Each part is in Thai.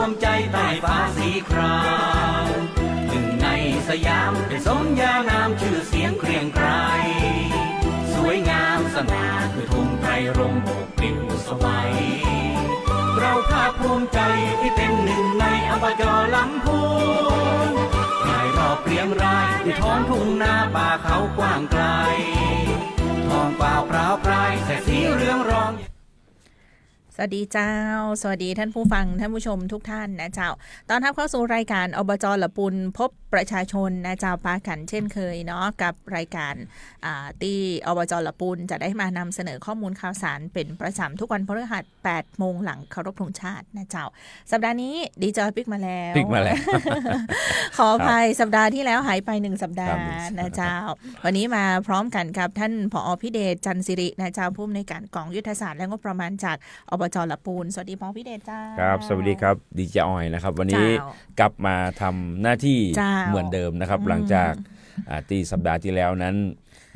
วมใจใต้ฟ้าสีครามหนึ่งในสยามเป็นสมญานามชื่อเสียงเกรียงไกรสวยงามสง่าคือธงไตรรงค์โบกปลิวสวัยเราภาคภูมิใจที่เป็นหนึ่งในอบจ.ลำพูนรายรอบเรียงรายด้วยท้องทุ่งนาป่าเขากว้างไกลทองเปล่าพราวพรายแสงสีเรืองรองสวัสดีเจ้าสวัสดีท่านผู้ฟังท่านผู้ชมทุกท่านนะเจ้าตอนรับเข้าสู่รายการอบจ.ละปุนพบประชาชนนะเจ้าปากันเช่นเคยเนาะกับรายการที่อบจ.ละปุนจะได้มานำเสนอข้อมูลข่าวสารเป็นประจำทุกวันพฤหัส 8 โมงหลังเคารพธงชาตินะเจ้าสัปดาห์นี้ดีจอยปิกมาแล้ว ขออภัยสัปดาห์ที่แล้วหายไป1สัปดาห์นะเจ้าวันนี้มาพร้อมกันกับท่านผอ.พิเดชจันทร์สิรินะเจ้าผู้อำนวยการกองยุทธศาสตร์และงบประมาณจากอบจ.ละปูนสวัสดีพ่อพี่เดชจ้าครับสวัสดีครับดีเจออยนะครับวันนี้กลับมาทำหน้าที่เหมือนเดิมนะครับหลังจากที่สัปดาห์ที่แล้วนั้น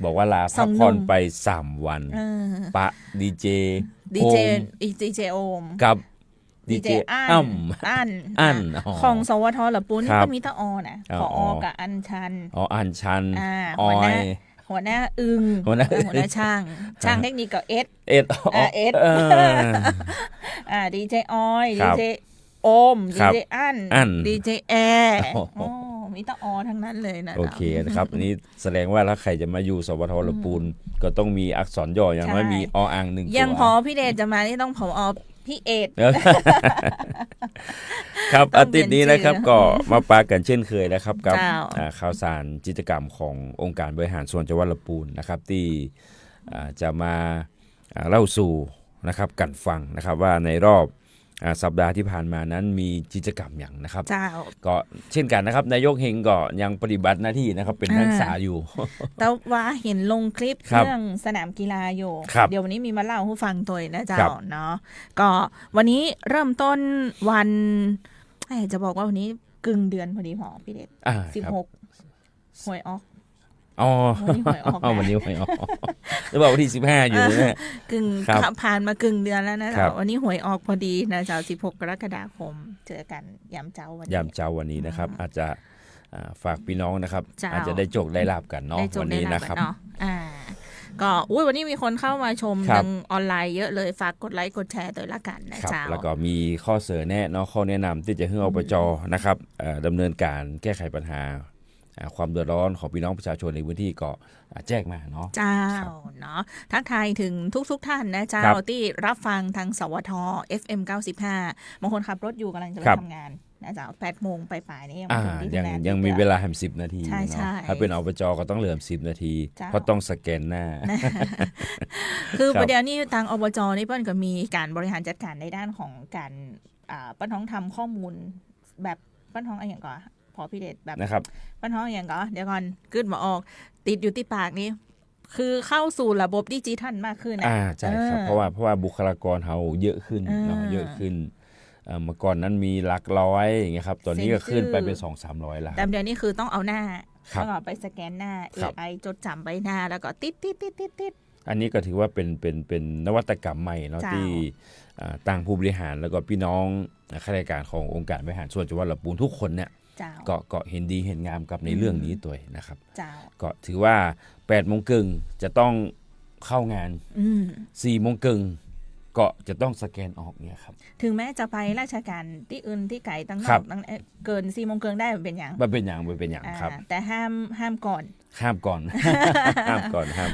บอกว่าลาพักผ่อนไป3วันปะดีเจโอมกับดีเจอันของสวท.ละปูนนี่ก็มีตะอนะผอ.กับอัญชันอัญชันออยหัวหน้าอึงหัวหน้าช่างเทคนิคกับเอสดีเจออยดีเจโอมดีเจอันดีเจแอร์มีตะออทั้งนั้นเลยนะโอเคนะครับอันนี้แสดงว่าถ้าใครจะมาอยู่สวท.ละปูนก็ต้องมีอักษรย่ออย่างน้อยมีออ่าง1ตัวยังพอพี่เดชจะมานี่ต้องผอ.พี่เอดครับอาทิตย์นี้นะครับก็มาปากันเช่นเคยนะครับกับข่าวสารกิจกรรมขององค์การบริหารส่วนจังหวัดละปูนนะครับที่จะมาเล่าสู่นะครับกันฟังนะครับว่าในรอบสัปดาห์ที่ผ่านมานั้นมีกิจกรรมอย่างนะครับก็เช่นกันนะครับนายกเฮงก็ยังปฏิบัติหน้าที่นะครับเป็นนักศึกษาอยู่แต่ว่าเห็นลงคลิปเรื่องสนามกีฬาอยู่เดี๋ยววันนี้มีมาเล่าให้ฟังตัวนะเจ้าเนาะก็วันนี้เริ่มต้นวันจะบอกว่าวันนี้กึ่งเดือนพอดีพอพี่เด็ด16หวยออกวันนี้หวยออกแล้วบอกวันที่15อยู่นะกึ่งผ่านมากึ่งเดือนแล้วนะวันนี้หวยออกพอดีนะเจ้า16 กรกฎาคมเจอกันยามเจ้าวันนี้นะครับอาจจะฝากพี่น้องนะครับอาจจะได้โจกได้ลาบกันเนาะวันนี้นะครับก็วันนี้มีคนเข้ามาชมทางออนไลน์เยอะเลยฝากกดไลค์กดแชร์โดยละกันนะเจ้าแล้วก็มีข้อเสนอเนาะข้อแนะนำที่จะให้อบจ.นะครับดำเนินการแก้ไขปัญหาความเดือดร้อนของพี่น้องประชาชนในพื้นที่ก็แจ้งมาเนาะเจ้าเนาะทักทายถึงทุกท่านนะเจ้าที่รับฟังทางสวท. FM 95บางคนขับรถอยู่กำลังจะไปทำงานนะเจ้า8 โมงไปป่ายนี่ยังมีเวลา10 นาทีเนาะถ้าเป็นอบจ.ก็ต้องเหลือ10 นาทีเพราะต้องสแกนหน้าคือประเดี๋ยวนี้ทางอบจ.นี่เปิ้ลก็มีการบริหารจัดการในด้านของการปั้นท้องทำข้อมูลแบบปั้นท้องอะไรอย่างก่อนพอพี่เดชแบบนะครับปั้นท้องอย่างก่อนเดี๋ยวก่อนกึดมาออกติดอยู่ที่ปากนี้คือเข้าสู่ระบบดิจิทัลมากขึ้นใช่ครับเพราะว่าบุคลากรเขาเยอะขึ้นเนาะเยอะขึ้นเมื่อก่อนนั้นมีหลักร้อยอย่างเงี้ยครับตอนนี้ก็ขึ้นไปเป็น 200-300 แล้วแต่เดี๋ยวนี้คือต้องเอาหน้าแล้วก็ไปสแกนหน้า AI จดจำใบหน้าแล้วก็ติดอันนี้ก็ถือว่าเป็นนวัตกรรมใหม่เนาะที่ต่างผู้บริหารแล้วก็พี่น้องข้าราชการขององค์การบริหารส่วนจังหวัดลำพูนทุกคนเนี่ยก็เห็นดีเห็นงามกับในเรื่องนี้ตัวนะครับก็ถือว่า 8 โมงครึ่งจะต้องเข้างาน 4 โมงครึ่งก็จะต้องสแกนออกเนี่ยครับถึงแม้จะไปราชการที่อื่นที่ไกลตั้งนอกเกิน 4 โมงครึ่งได้เป็นอย่างครับแต่ห้ามก่อน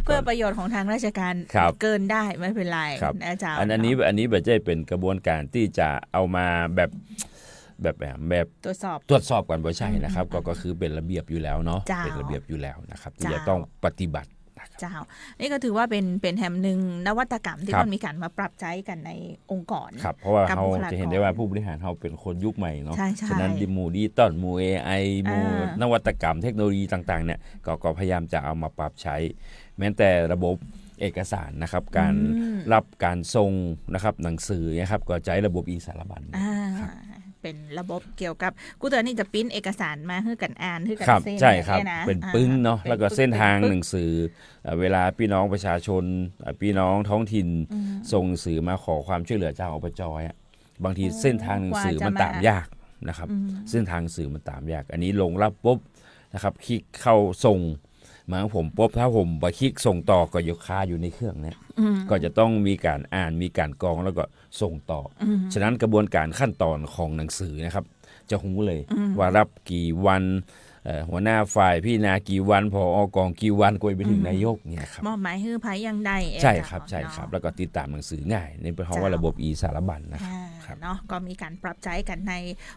เพื่อประโยชน์ของทางราชการเกินได้ไม่เป็นไรนะจ๊ะอันนี้แบบจะเป็นกระบวนการที่จะเอามาแบบตรวจสอบกันบ่ใช่นะครับก็คือเป็นระเบียบอยู่แล้วเนาะเป็นระเบียบอยู่แล้วนะครับที่จะต้องปฏิบัติเจ้านี่ก็ถือว่าเป็นแห่งหนึ่งนวัตกรรมที่มันมีการมาปรับใช้กันในองค์กรครับเพราะว่าเขาจะเห็นได้ว่าผู้บริหารเขาเป็นคนยุคใหม่เนาะฉะนั้นดิมูดีต้นมู AI มูนวัตกรรมเทคโนโลยีต่างๆเนี่ยก็พยายามจะเอามาปรับใช้แม้แต่ระบบเอกสารนะครับการรับการส่งนะครับหนังสือนะครับก็ใช้ระบบอีสารบัญเป็นระบบเกี่ยวกับกูเตือนนี่จะปริ้นเอกสารมาให้กันอ่านให้กันเส้นใช่ครับเป็นปึ้งเนาะแล้วก็เส้นทางหนังสือเวลาพี่น้องประชาชนพี่น้องท้องถิ่นส่งหนังสือมาขอความช่วยเหลือจากอบจ.เ บางทีเส้นทางหนังสือมันตามยากนะครับเส้นทางสื่อมันตามยากอันนี้ลงรับปุ๊บนะครับคลิกเข้าส่งมาของผมปุ๊บถ้าผมไปคลิกส่งต่อก็ยกคาอยู่ในเครื่องเนี่ยก็จะต้องมีการอ่านมีการกรองแล้วก็ส่งต่อฉะนั้นกระบวนการขั้นตอนของหนังสือนะครับจะรู้เลยว่ารับกี่วันหัวหน้าฝ่ายพี่นากี่วันพออกองกี่วันกวยไปถึงนายกเนี่ยครับมอบหมายให้ไผยังได้ใช่ครับใช่ครับแล้วก็ติดตามหนังสือง่ายในเพราะว่าระบบอีสารบัญนะครับเนาะก็มีการปรับใช้กันใน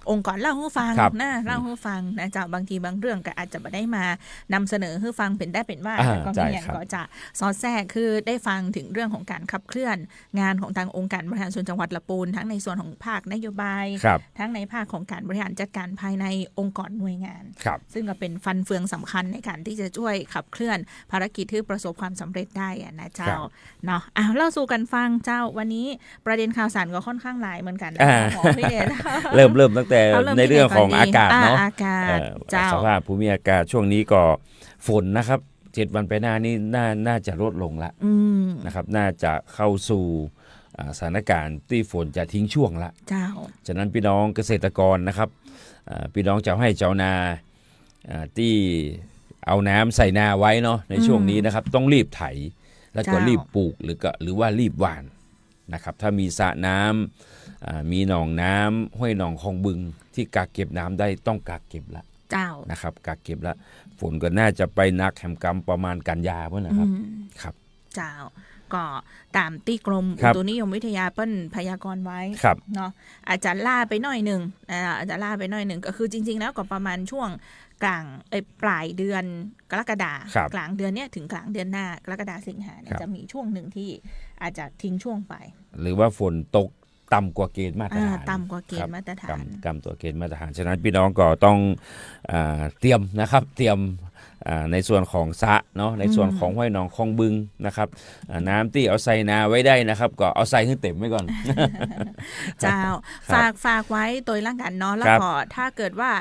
องค์กรเล่าให้ฟังนะเล่าให้ฟังนะจ๊ะบางทีบางเรื่องก็อาจจะไม่ได้มานำเสนอให้ฟังเป็นได้เป็นว่าก็มีอย่างก็จะสอดแทรกคือได้ฟังถึงเรื่องของการขับเคลื่อนงานของทางองค์การบริหารส่วนจังหวัดลำพูนทั้งในส่วนของภาคนโยบายทั้งในภาคของการบริหารจัดการภายในองค์กรหน่วยงานซึ่งก็เป็นฟันเฟืองสำคัญในการที่จะช่วยขับเคลื่อนภารกิจที่ประสบความสำเร็จได้นะเจ้าเนาะเล่าสู่กันฟังเจ้าวันนี้ประเด็นข่าวสารก็ค่อนข้างหลายเหมือนกันของพี่เดชเริ่มตั้งแต่ในเรื่องของอากาศเนาะสภาพภูมิอากาศช่วงนี้ก็ฝนนะครับ7 วันไปหน้านี้น่าจะลดลงละนะครับน่าจะเข้าสู่สถานการณ์ที่ฝนจะทิ้งช่วงละฉะนั้นพี่น้องเกษตรกรนะครับพี่น้องเจ้าให้เจ้านาที่เอาน้ำใส่นาไว้เนาะในช่วงนี้นะครับต้องรีบไถแล้วก็รีบปลูกหรือว่ารีบหว่านนะครับถ้ามีสระน้ำมีหนองน้ำห้วยหนองคลองบึงที่กักเก็บน้ำได้ต้องกักเก็บละนะครับกักเก็บละฝนก็น่าจะไปนักแหมกรรมประมาณกันยาเพื่อนนะครับครับเจ้าก็ตามที่กรมอุตุนิยมวิทยาเปิ้นพยากรณ์ไว้เนาะอาจจะล่าไปหน่อยหนึ่งก็คือจริงๆแล้วก็ประมาณช่วงกลางปลายเดือนกรกฎาคมกลางเดือนเนี้ยถึงกลางเดือนหน้ากรกฎาคมสิงหาจะมีช่วงหนึ่งที่อาจจะทิ้งช่วงไปหรือว่าฝนตกต่ำกว่าเกณฑ์มาตรฐานต่ำกว่าเกณฑ์มาตรฐานต่ำกว่าเกณฑ์มาตรฐานฉะนั้นพี่น้องก็ต้องเตรียมนะครับเตรียมในส่วนของสระเนาะในส่วนของห้วยหนองคลองบึงนะครับน้ำที่เอาใส่นาไว้ได้นะครับก็เอาใส่ให้เต็มไว้ก่อนเจ้าฝากไว้โดยร่างกันเนาะแล้วก็ถ้าเกิดว่า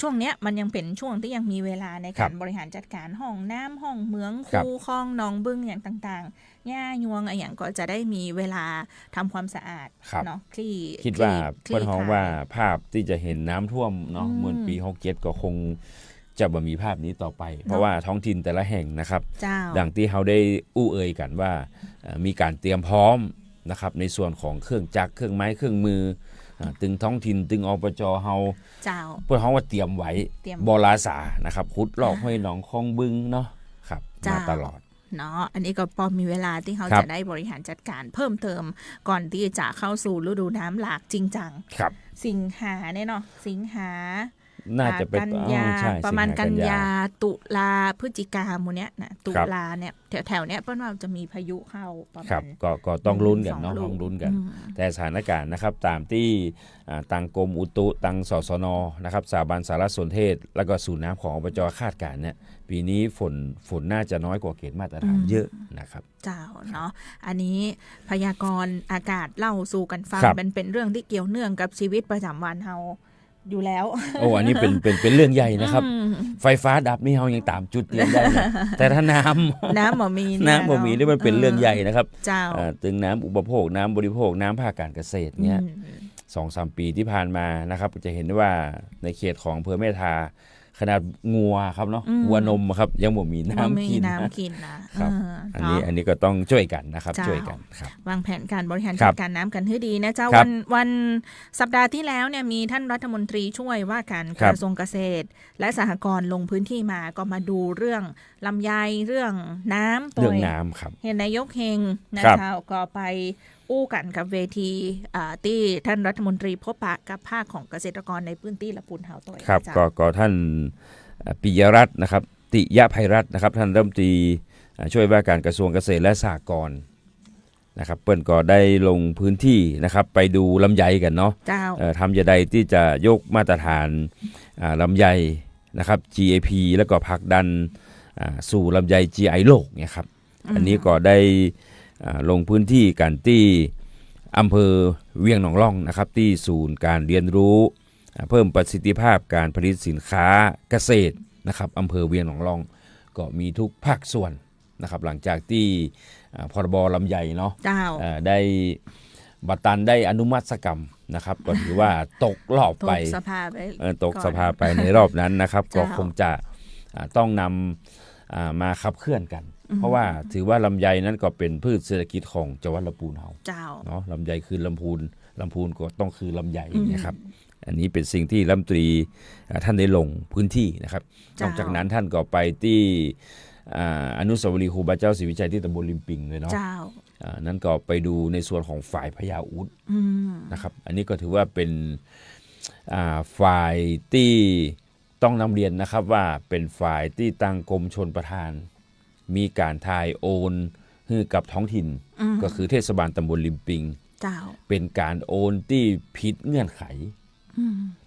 ช่วงเนี้ยมันยังเป็นช่วงที่ยังมีเวลาในการบริหารจัดการห้องน้ำห้องเมืองคูคลองหนองบึงอย่างต่างๆหญ้ายวงอะไรอย่างก็จะได้มีเวลาทำความสะอาดเนาะที่คิดว่าเพื่อนฮ้องว่าภาพที่จะเห็นน้ำท่วมเนาะเหมือนปี67ก็คงจะบ่มีภาพนี้ต่อไปเพราะว่าท้องถิ่นแต่ละแห่งนะครับดังที่เขาได้อู้เอ่ยกันว่ามีการเตรียมพร้อมนะครับในส่วนของเครื่องจักรเครื่องไม้เครื่องมือตึงท้องถิ่นตึงอบจเฮาเพื่อเขาว่าเตรียมไว้บลาสานะครับขุดลอกห้วยหนองคลองบึงเนาะครับมาตลอดเนาะอันนี้ก็พอมีเวลาที่เขาจะได้บริหารจัดการเพิ่มเติมก่อนที่จะเข้าสู่ฤดูน้ำหลากจริงจังสิงหาเนี่ยเนาะสิงหาน่าจะเป็นกันยาประมาณกันยาตุลาพฤศจิกาโมเนี้ยนะตุลาเนี่ยแถวๆเนี้ยเปิ้ลว่าจะมีพายุเข้าประมาณก็ต้องลุ้นกันเนาะต้องลุ้นกันแต่สถานการณ์นะครับตามที่ทางกรมอุตุทางสสนนะครับสถาบันสารสนเทศแล้วก็ศูนย์น้ำของอบจคาดการณ์เนี่ยปีนี้ฝนน่าจะน้อยกว่าเกณฑ์มาตรฐานเยอะนะครับเจ้าเนาะอันนี้พยากรณ์อากาศเล่าสู่กันฟังเป็นเรื่องที่เกี่ยวเนื่องกับชีวิตประจำวันเฮาอยู่แล้วอันนี้เป็นเรื่องใหญ่นะครับไฟฟ้าดับนี่เฮายังตามจุดเรียนได้แต่ถ้าน้ำบ่มีนี่มันเป็นเรื่องใหญ่นะครับถึงน้ำอุปโภคน้ำบริโภคน้ำภาคการเกษตรเนี่ย 2-3 ปีที่ผ่านมานะครับจะเห็นได้ว่าในเขตของอำเภอแม่ทาขนาดงัวครับเนาะวัวนมครับยังบ่มีน้ำกินนะครับอันนี้ก็ต้องช่วยกันนะครับช่วยกันครับวางแผนการบริหารจัดการน้ำกันให้ดีนะเจ้าวันสัปดาห์ที่แล้วเนี่ยมีท่านรัฐมนตรีช่วยว่าการกระทรวงเกษตรและสหกรณ์ลงพื้นที่มาก็มาดูเรื่องลำไยเรื่องน้ำเรื่องน้ำครับเห็นนายกเฮงนะเจ้าก็ไปอู้กันกับเวทีที่ท่านรัฐมนตรีพบปะกับภาคของเกษตรกรในพื้นที่ละปูนเฮาตัวครับก็ท่านปิยรัตน์นะครับติยะไพรัตน์นะครับท่านรัฐมนตรีช่วยว่าการกระทรวงเกษตรและสหกรณ์นะครับเปิ้นก็ได้ลงพื้นที่นะครับไปดูลำไยกันเนาะทำจะใดที่จะยกมาตรฐานลำไยนะครับ GAP แล้วก็ผลักดันสู่ลำไย GI โลกเนี่ยครับอันนี้ก็ได้ลงพื้นที่กันที่อำเภอเวียงหนองล่องนะครับที่ศูนย์การเรียนรู้เพิ่มประสิทธิภาพการผลิตสินค้าเกษตรนะครับอำเภอเวียงหนองล่องก็มีทุกภาคส่วนนะครับหลังจากที่พรบลำไยเนาะได้ บัตันได้อนุมัติกรรมนะครับก็ถือว่าตกรอบไป ตกสภาไป ตกสภาไปในรอบนั้นนะครับก็คงจะต้องนำมาขับเคลื่อนกันเพราะว่าถือว่าลำไยนั้นก็เป็นพืชเศรษฐกิจของจังหวัดลำพูนเฮาเนาะลำไยคือลำพูนก็ต้องคือลำไยนะครับอันนี้เป็นสิ่งที่รัฐมนตรีท่านได้ลงพื้นที่นะครับนอกจากนั้นท่านก็ไปที่อนุสาวรีย์ครูบาเจ้าศรีวิชัยที่ตำบลริมปิงเลยเนาะนั้นก็ไปดูในส่วนของฝ่ายพญาอุดนะครับอันนี้ก็ถือว่าเป็นฝ่ายที่ต้องนำเรียนนะครับว่าเป็นฝ่ายที่ตั้งกรมชลประทานมีการทายโอนให้กับท้องถิ่นก็คือเทศบาลตำบลริมปิงเป็นการโอนที่ผิดเงื่อนไข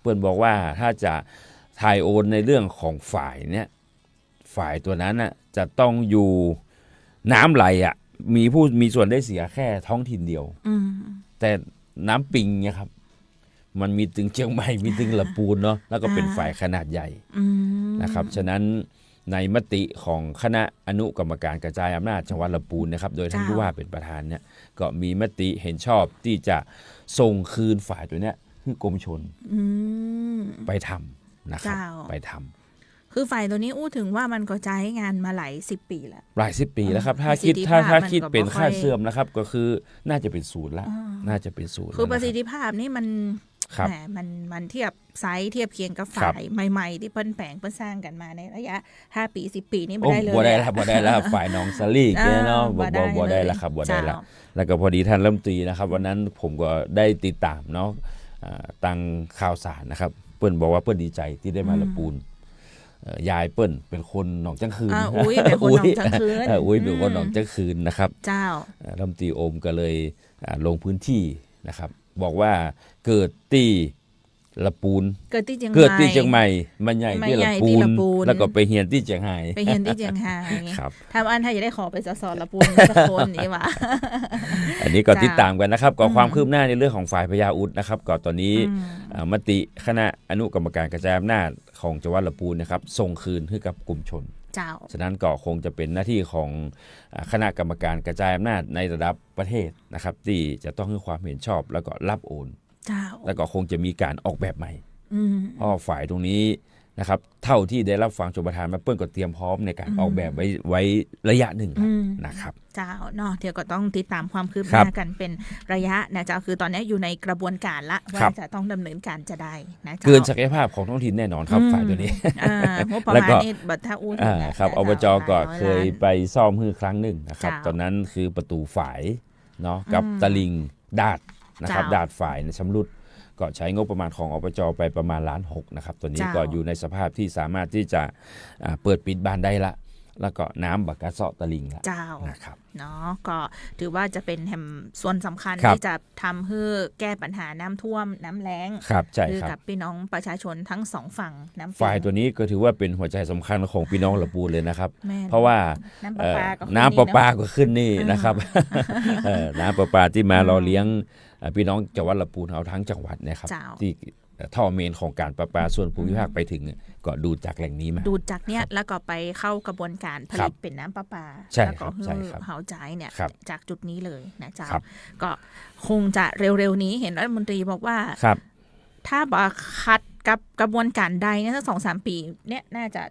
เพื่อนบอกว่าถ้าจะทายโอนในเรื่องของฝ่ายเนี้ยฝ่ายตัวนั้นจะต้องอยู่น้ำไหลมีผู้มีส่วนได้เสียแค่ท้องถิ่นเดียวแต่น้ำปิงเนี่ยครับมันมีถึงเชียงใหม่มีถึงลำพูนเนาะแล้วก็เป็นฝ่ายขนาดใหญ่นะครับฉะนั้นในมติของคณะอนุกรรมการกระจายอำนาจจังหวัดลำพูนนะครับโดยท่านผู้ว่าเป็นประธานเนี่ยก็มีมติเห็นชอบที่จะส่งคืนฝ่ายตัวเนี้ยให้กรมชลไปทำนะครับไปทำคือฝ่ายตัวนี้อู้ถึงว่ามันก็ใช้งานมาหลาย10 ปีแล้วหลาย10 ปีแล้วครับถ้าคิดเป็นค่าเสื่อมนะครับก็คือน่าจะเป็นศูนย์ละน่าจะเป็นศูนย์คือประสิทธิภาพนี่มันมันเทียบไซส์เทียบเคียงกับฝ่ายใหม่ๆที่เพิ่นแปลงเพิ่นสร้างกันมาในระยะ5 ปี10 ปีนี่บ่ได้เลยบ่ได้แล้วฝ่ายน้องสลีกเนาะบ่ได้แล้วครับบ่ได้แล้วก็พอดีท่านรัฐมนตรีนะครับวันนั้นผมก็ได้ติดตามเนาะตั้งข่าวสารนะครับเปิ้นบอกว่าเปิ้นดีใจที่ได้มาลำพูนยายเปิ้นเป็นคนหนองจังคืนอุ้ยเป็นคนหนองจังคืนอุ้ยเป็นคนหนองจังคืนนะครับเจ้ารัฐมนตรีโอมก็เลยลงพื้นที่นะครับบอกว่าเกิดที่ละปูนเกิดที่เชียงใหม่มันใหญ่ที่ละปูนแล้วก็ไปเฮียนที่เชียงไฮ้ครับทำอันถ้าจะได้ขอไปสอนละปูนสักคนนี่ว่าอันนี้ก็ติดตามกันนะครับก็ความคืบหน้าในเรื่องของฝ่ายพญาอุดนะครับก็ตอนนี้มติคณะอนุกรรมการกระจายอำนาจของจังหวัดลำพูนนะครับส่งคืนให้กับกลุ่มชนฉะนั้นก็คงจะเป็นหน้าที่ของคณะกรรมการกระจายอำนาจในระดับประเทศนะครับที่จะต้องให้ความเห็นชอบแล้วก็รับโอนแล้วก็คงจะมีการออกแบบใหม่เพราะฝ่ายตรงนี้นะครับเท่าที่ได้รับฟังชมประทานมาเปิ้ลก็เตรียมพร้อมในการออกแบบไว้ระยะหนึ่งนะครับเจ้าเนาะเดี๋ยวก็ต้องติดตามความคืบหน้ากันเป็นระยะนะเจ้าคือตอนนี้อยู่ในกระบวนการละว่าจะต้องดำเนินการจะได้นะเจ้าเกินศักยภาพของท้องถิ่นแน่นอนครับฝ่ายตัวนี้แล้วก็บัตรท่าอู้ครับอบจก็เคยไปซ่อมฮือครั้งหนึ่งนะครับตอนนั้นคือประตูฝายเนาะกับตะลิงดาดนะครับดาดฝ่ายในชำรุดก็ใช้งบประมาณของอบจไปประมาณ1.6 ล้านนะครับตัวนี้ก็อยู่ในสภาพที่สามารถที่จะเปิดปิดบ้านได้ละแล้วก็น้ำบักกะเซาะตะลิงละนะครับเนาะก็ถือว่าจะเป็นส่วนสำคัญที่จะทำให้แก้ปัญหาน้ำท่วมน้ำแล้งกับพี่น้องประชาชนทั้ง2ฝั่งน้ำฝ่ายตัวนี้ก็ถือว่าเป็นหัวใจสำคัญของพี่น้องลำพูนเลยนะครับเพราะว่าน้ำประปาก็ขึ้นนี่นะครับน้ำประปาที่มารอเลี้ยงพี่น้องจังหวัดลำพูนเอาทั้งจังหวัดนะครับที่ท่อเมนของการประปาส่วนภูมิภาคไปถึงก็ดูจากแหล่งนี้มาดูจากเนี้ยแล้วก็ไปเข้ากระบวนการผลิตเป็นน้ำประปาแล้วก็เฮาจ่ายเนี่ยจากจุดนี้เลยนะจ๊ะก็คงจะเร็วๆนี้เห็นรัฐมนตรีบอกว่าถ้าบอกคัดกับกระบวนการใดเนี่ยสัก 2-3 ปีเนี่ยน่าจะ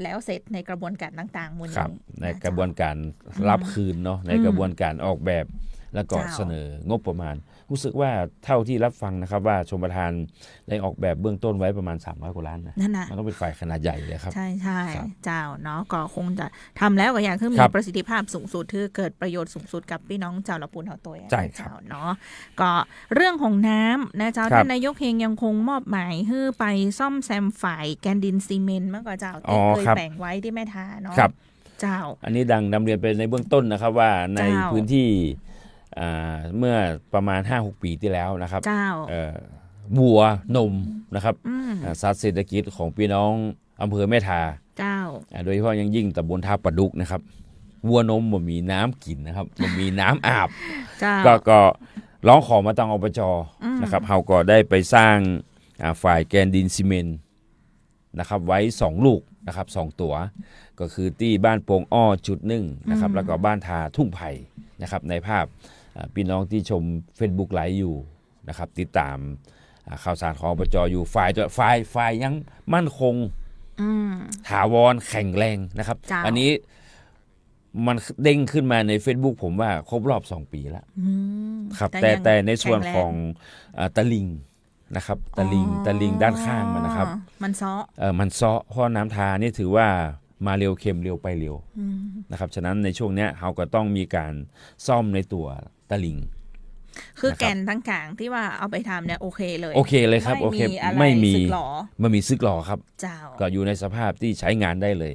แล้วเสร็จในกระบวนการต่างๆมูลนี้ในกระบวนการรับคืนเนาะในกระบวนการออกแบบแล้วก็เสนองบประมาณรู้สึกว่าเท่าที่รับฟังนะครับว่าชมประทานได้ออกแบบเบื้องต้นไว้ประมาณ300 กว่าล้านนะมันต้องเป็นฝ่ายขนาดใหญ่เลยครับใช่ๆเจ้าเนาะก็คงจะทำแล้วก็อย่างคือมีประสิทธิภาพสูงสุดที่เกิดประโยชน์สูงสุดกับพี่น้องชาวลำพูนเฮาตัวใช่ครับเนาะก็เรื่องของน้ำนะเจ้าท่านนายกเฮงยังคงมอบหมายให้ไปซ่อมแซมฝ่ายแกนดินซีเมนต์เมื่อก่อนเจ้าที่เคยแบ่งไว้ที่แม่ทาเนาะเจ้าอันนี้ดังนำเรียนไปในเบื้องต้นนะครับว่าในพื้นที่เมื่อประมาณ 5-6 ปีที่แล้วนะครับวัวนมนะครับสัตว์เศรษฐกิจของพี่น้องอำเภอแม่ทาโดยเฉพาะยังยิ่งตำบลท่าปะดุกนะครับวัวนมมันมีน้ำกินนะครับมันมีน้ำอาบก็ร้องขอมาทางอบจ.นะครับเราก็ได้ไปสร้างฝ่ายแกนดินซีเมนต์นะครับไว้2 ลูกนะครับ2 ตัวก็คือที่บ้านโป่งอ้อจุด1นะครับแล้วก็บ้านทาทุ่งไผ่นะครับในภาพ พี่น้องที่ชม Facebook ไลฟ์อยู่นะครับติดตามข่าวสารของอบจอยู่ฝ่ายยังมั่นคงถาวรแข็งแรงนะครับอันนี้มันเด้งขึ้นมาใน Facebook ผมว่าครบรอบ2 ปีแล้วครับแต่ในส่วนของตะลิงนะครับตะลิงด้านข้างมันนะครับมันซ้อมันซ้อเพราะน้ำทานี่ถือว่ามาเร็วเค็มเร็วไปเร็วนะครับฉะนั้นในช่วงนี้เราก็ต้องมีการซ่อมในตัวตะลิงคือแกนทั้งกลางที่ว่าเอาไปทำเนี่ยโอเคเลยครับโอเคไม่มีซึกหรอครับก็อยู่ในสภาพที่ใช้งานได้เลย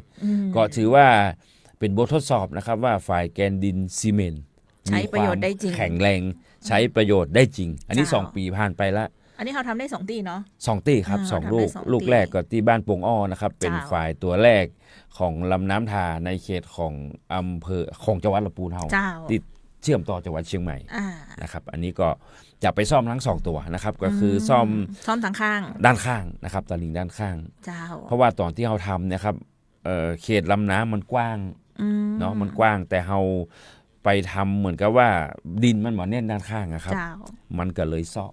ก็ถือว่าเป็นบททดสอบนะครับว่าฝ่ายแกนดินซีเมนต์ใช้ประโยชน์ได้จริงแข็งแรงใช้ประโยชน์ได้จริงอันนี้2 ปีผ่านไปแล้วอันนี้เขาทำได้2 ตีเนาะ2 ตีครับ2 ลูกแรกก็ที่บ้านปงอ้อนะครับเป็นฝ่ายตัวแรกของลำน้ำทาในเขตของอำเภอของจังหวัดลำพูนเฮาที่เชื่อมต่อจังหวัดเชียงใหม่นะครับอันนี้ก็จะไปซ่อมทั้ง2 ตัวนะครับก็คือซ่อมทางข้างด้านข้างนะครับตลิ่งด้านข้างเพราะว่าตอนที่เราทำเนี่ยครับเขตลำน้ำมันกว้างเนาะมันกว้างแต่เราไปทำเหมือนกับว่าดินมันหมอแน่นด้านข้างครับมันก็เลยซ่อ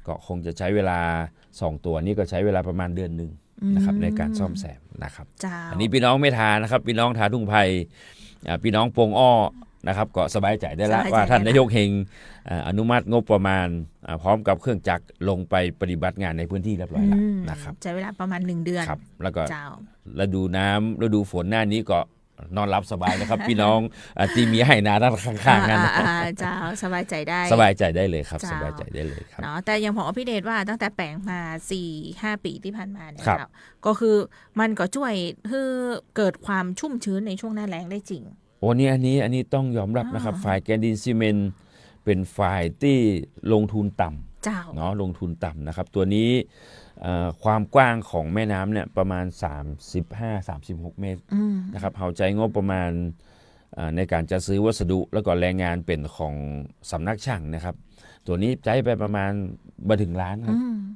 ก็คงจะใช้เวลา2 ตัวนี้ก็ใช้เวลาประมาณเดือนนึงนะครับในการซ่อมแซมนะครับอันนี้พี่น้องไม่ทานะครับพี่น้องทาทุ่งไผ่พี่น้องปงอ้อนะครับก็สบายใจได้แล้วว่าท่านนายกเฮงอนุมัติงบประมาณพร้อมกับเครื่องจักรลงไปปฏิบัติงานในพื้นที่เรียบร้อยแล้วนะครับใช้เวลาประมาณ1 เดือนครับแล้วก็ฤดูน้ำฤดูฝนหน้านี้ก็นอนรับสบายนะครับ พี่น้องที่มีให้นาด้านข้างๆนั่นเจ้าสบายใจได้เลยครับสบายใจได้เลยครับเนาะแต่ยังพอพี่เดชว่าตั้งแต่แปลงมา 4-5 ปีที่ผ่านมาเนี่ยก็คือมันก็ช่วยให้เกิดความชุ่มชื้นในช่วงหน้าแล้งได้จริงโอ้นี่อันนี้ต้องยอมรับนะครับฝ่ายแกนดินซีเมนต์เป็นฝ่ายที่ลงทุนต่ำเนาะลงทุนต่ำนะครับตัวนี้ความกว้างของแม่น้ำเนี่ยประมาณ35-36 เมตรนะครับเขาใช้งบประมาณในการจะซื้อวัสดุแล้วก็แรงงานเป็นของสำนักช่างนะครับตัวนี้ใช้ไปประมาณมาถึงล้านค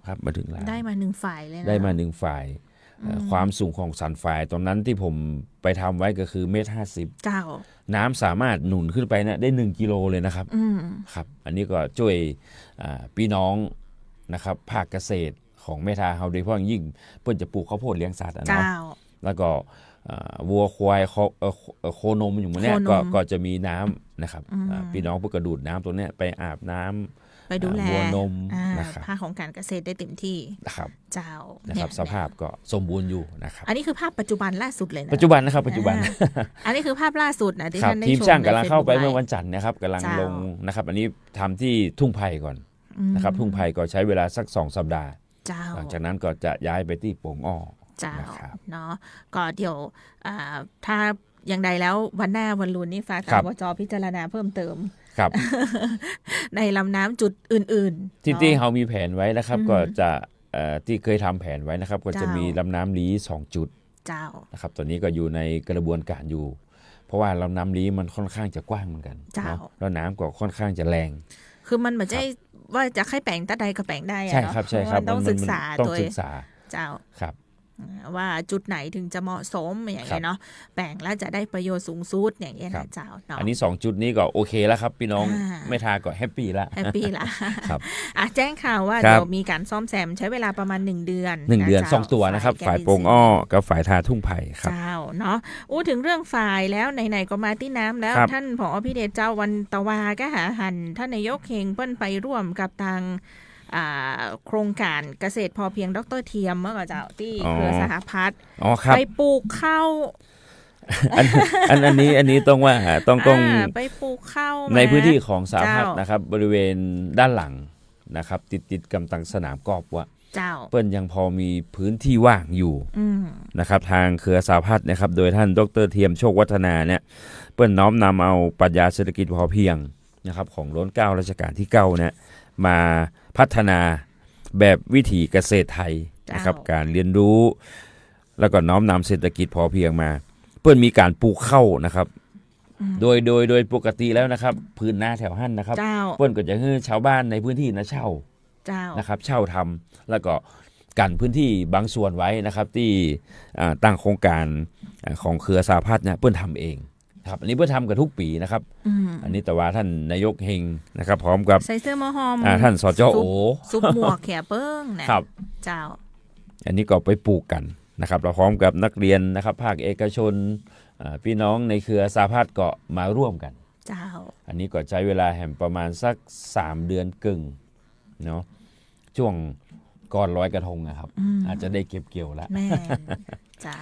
รับมาถึงล้านได้มา1 ฝ่ายเลยนะได้มา1 ฝ่ายความสูงของสันฝ่ายตรงนั้นที่ผมไปทำไว้ก็คือ1.50 น้ำสามารถหนุนขึ้นไปนะได้1 กิโลเลยนะครับครับอันนี้ก็ช่วยพี่น้องนะครับภาคเกษตรของเมทาเฮาโดยเฉพาะยิ่งเพิ่นจะปลูกข้าวโพดเลี้ยงสัตว์เนาะแล้วก็วัวควายโคนมอยู่หมู่นี้ก็จะมีน้ำนะครับพี่น้องเพื่อกระดูดน้ำตัวนี้ไปอาบน้ำไปดูแลวัวนมนะครับภาคของการเกษตรได้เต็มที่นะครับเจ้านะครับสภาพก็สมบูรณ์อยู่นะครับอันนี้คือภาพปัจจุบันล่าสุดเลยนะปัจจุบันนะครับปัจจุบันอันนี้คือภาพล่าสุดนะที่ท่านได้ชมทีมช่างกำลังเข้าไปเมื่อวันจันทร์นะครับกำลังลงนะครับอันนี้ทำที่ทุ่งไผ่ก่อนนะครับทุ่งไผ่ก็ใช้เวลาสัก2 สัปดาห์หลังจากนั้นก็จะย้ายไปที่ปงอ้อเนาะก็เดี๋ยวถ้าอย่างใดแล้ววันหน้าวันรุ่นนี้ฝากทางวจ.พิจารณาเพิ่มเติมครับในลำน้ำจุดอื่นๆที่เขามีแผนไว้นะครับก็จะที่เคยทำแผนไว้นะครับก็จะมีลำน้ำลี้2 จุดนะครับตัวนี้ก็อยู่ในกระบวนการอยู่เพราะว่าลำน้ำลี้มันค่อนข้างจะกว้างเหมือนกันเนาะแล้วน้ำก็ค่อนข้างจะแรงคือมันเหมือนจะว่าจะให้แปลงตะใดก็แปลงได้ใช่ครับใช่ครับต้องศึกษาเจ้าครับว่าจุดไหนถึงจะเหมาะสมอย่างเงี้ยเนาะแปลงแล้วจะได้ประโยชน์สูงสุดอย่างเงี้ยนะเจ้าอันนี้2 จุดนี้ก็โอเคแล้วครับพี่น้องไม่ทาก็แฮปปี้ละครับแจ้งข่าวว่าเดี๋ยวมีการซ่อมแซมใช้เวลาประมาณ1 เดือน2 ตัวนะครับฝ่ายปงอ้อกับฝ่ายทาทุ่งไผ่ครับเจ้าเนาะถึงเรื่องฝ่ายแล้วไหนๆก็มาที่น้ำแล้วท่านผอ.พิเดชเจ้าวันตะวาก็หาหันท่านนายกเฮงเปิ้นไปร่วมกับทางโครงการเกษตรพอเพียงดร.เทียมเมื่อก่อนเจ้าที่เครือสหพัฒน์ไปปลูกข้าวอันนี้ต้องว่าต้องไปปลูกข้าวในพื้นที่ของสหพัฒน์นะครับบริเวณด้านหลังนะครับติดกำตังสนามกอล์ฟว่าเปิ้นยังพอมีพื้นที่ว่างอยู่นะครับทางเครือสหพัฒน์นะครับโดยท่านดร.เทียมโชควัฒนาเนี่ยเปิ้นน้อมนำเอาปรัชญาเศรษฐกิจพอเพียงนะครับของรัชกาลที่ 9เนี่ยมาพัฒนาแบบวิถีเกษตรไทยนะครับการเรียนรู้แล้วก็น้อมนำเศรษฐกิจพอเพียงมาเพื่อมีการปลูกข้าวนะครับโดยปกติแล้วนะครับพื้นนาแถวหั่นนะครับเพื่อนก็จะให้ชาวบ้านในพื้นที่นะเช่านะครับเช่าทำแล้วก็กันพื้นที่บางส่วนไว้นะครับที่ตั้งโครงการของเครือสหพัฒน์เนี่ยเพื่อนทำเอง ครับอันนี้เพื่อทำกันทุกปีนะครับ อืม อันนี้แต่ว่าท่านนายกเฮงนะครับพร้อมกับ ใส่เสื้อหมอหอม ท่านสจโอ ซุปหมวกแขเปิ้งนะครับ เจ้า อันนี้ก็ไปปลูกกันนะครับเราพร้อมกับนักเรียนนะครับภาคเอกชนพี่น้องในเครือสาภาพก็มาร่วมกัน เจ้า อันนี้ก็ใช้เวลาแห่งประมาณสัก3 เดือนกึ่งเนาะช่วงก่อนลอยกระทงนะครับอาจจะได้เก็บเกี่ยวแล้ว แม่เจ้า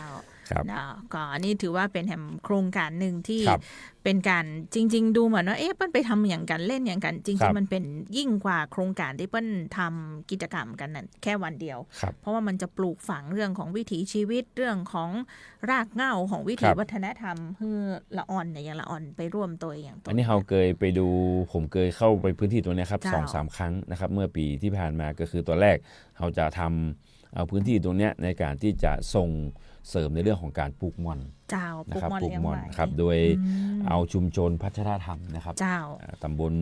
ครับ เนาะก็อันนี้ถือว่าเป็นแห่งโครงการหนึ่งที่ ครับ เป็นการจริง ๆ ดูเหมือนว่าเปิ้ลไปทำอย่างกันเล่นอย่างกัน จ ครั ริง บ ๆ มันเป็นยิ่งกว่าโครงการที่เปิ้ลทำกิจกรรมกันนั่นแค่วันเดียว ครับ เพราะว่ามันจะปลูกฝังเรื่องของวิถีชีวิตเรื่องของรากเหง้าของวิถี ครับ วัฒนธรรมเพื่อละอ่อนเนี่ยอย่างละอ่อนไปร่วมตัวอย่างตัว อันนี้เราเคยไปดูผมเคยเข้าไปพื้นที่ตัวเนี้ยครับ เจ้า 2-3 ครั้งนะครับเมื่อปีที่ผ่านมาก็คือตัวแรกเราจะทำเอาพื้นที่ตรงเนี้ยในการที่จะส่งเสริมในเรื่องของการปลูกม่อน เจ้าปลู นะ ก ครับ ม่อน ปลูก เลี้ยง ม่อน ไว้ ครับโดยเอาชุมชนพัฒนธรรมนะครับ เจ้า ตำบล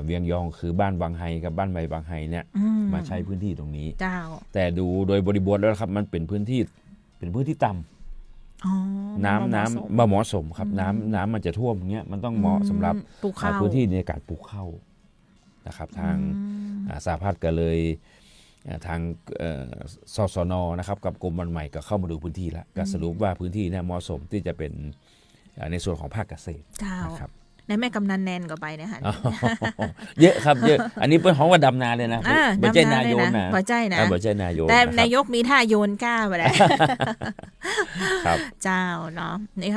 เวียงยองคือบ้านบางไฮกับบ้านใบบางไฮเนี่ย อื มาใช้พื้นที่ตรงนี้ เจ้า แต่ดูโดยบริบทแล้วครับมันเป็นพื้นที่ต่ำ อ๋อ น้ำ เหมาะสม บ่เหมาะสมครับน้ำมันจะท่วมเงี้ยมันต้องเหมาะสำหรับ ปลูกข้าว พื้นที่ในการปลูกข้าวนะครับทางสหพัฒน์ก็เลยทางสสนนะครับกับกรมบันใหม่ก็เข้ามาดูพื้นที่แล้วก็สรุปว่าพื้นที่เนี่ยเหมาะสมที่จะเป็นในส่วนของภาคเกษตร เจ้า นะครับ ในแม่กำนันแนนก็ไปนะฮะ อ๋อเยอะครับเยอะอันนี้เป็นของว่าดำนาเลยนะบ่ใช่นายโยนนะ บ่ใช่นะ บ่ใช่นายโยน แต่ นะครับ นายกมีท่าโยนกล้าไปแล้ว ครับ เจ้าเนาะนี่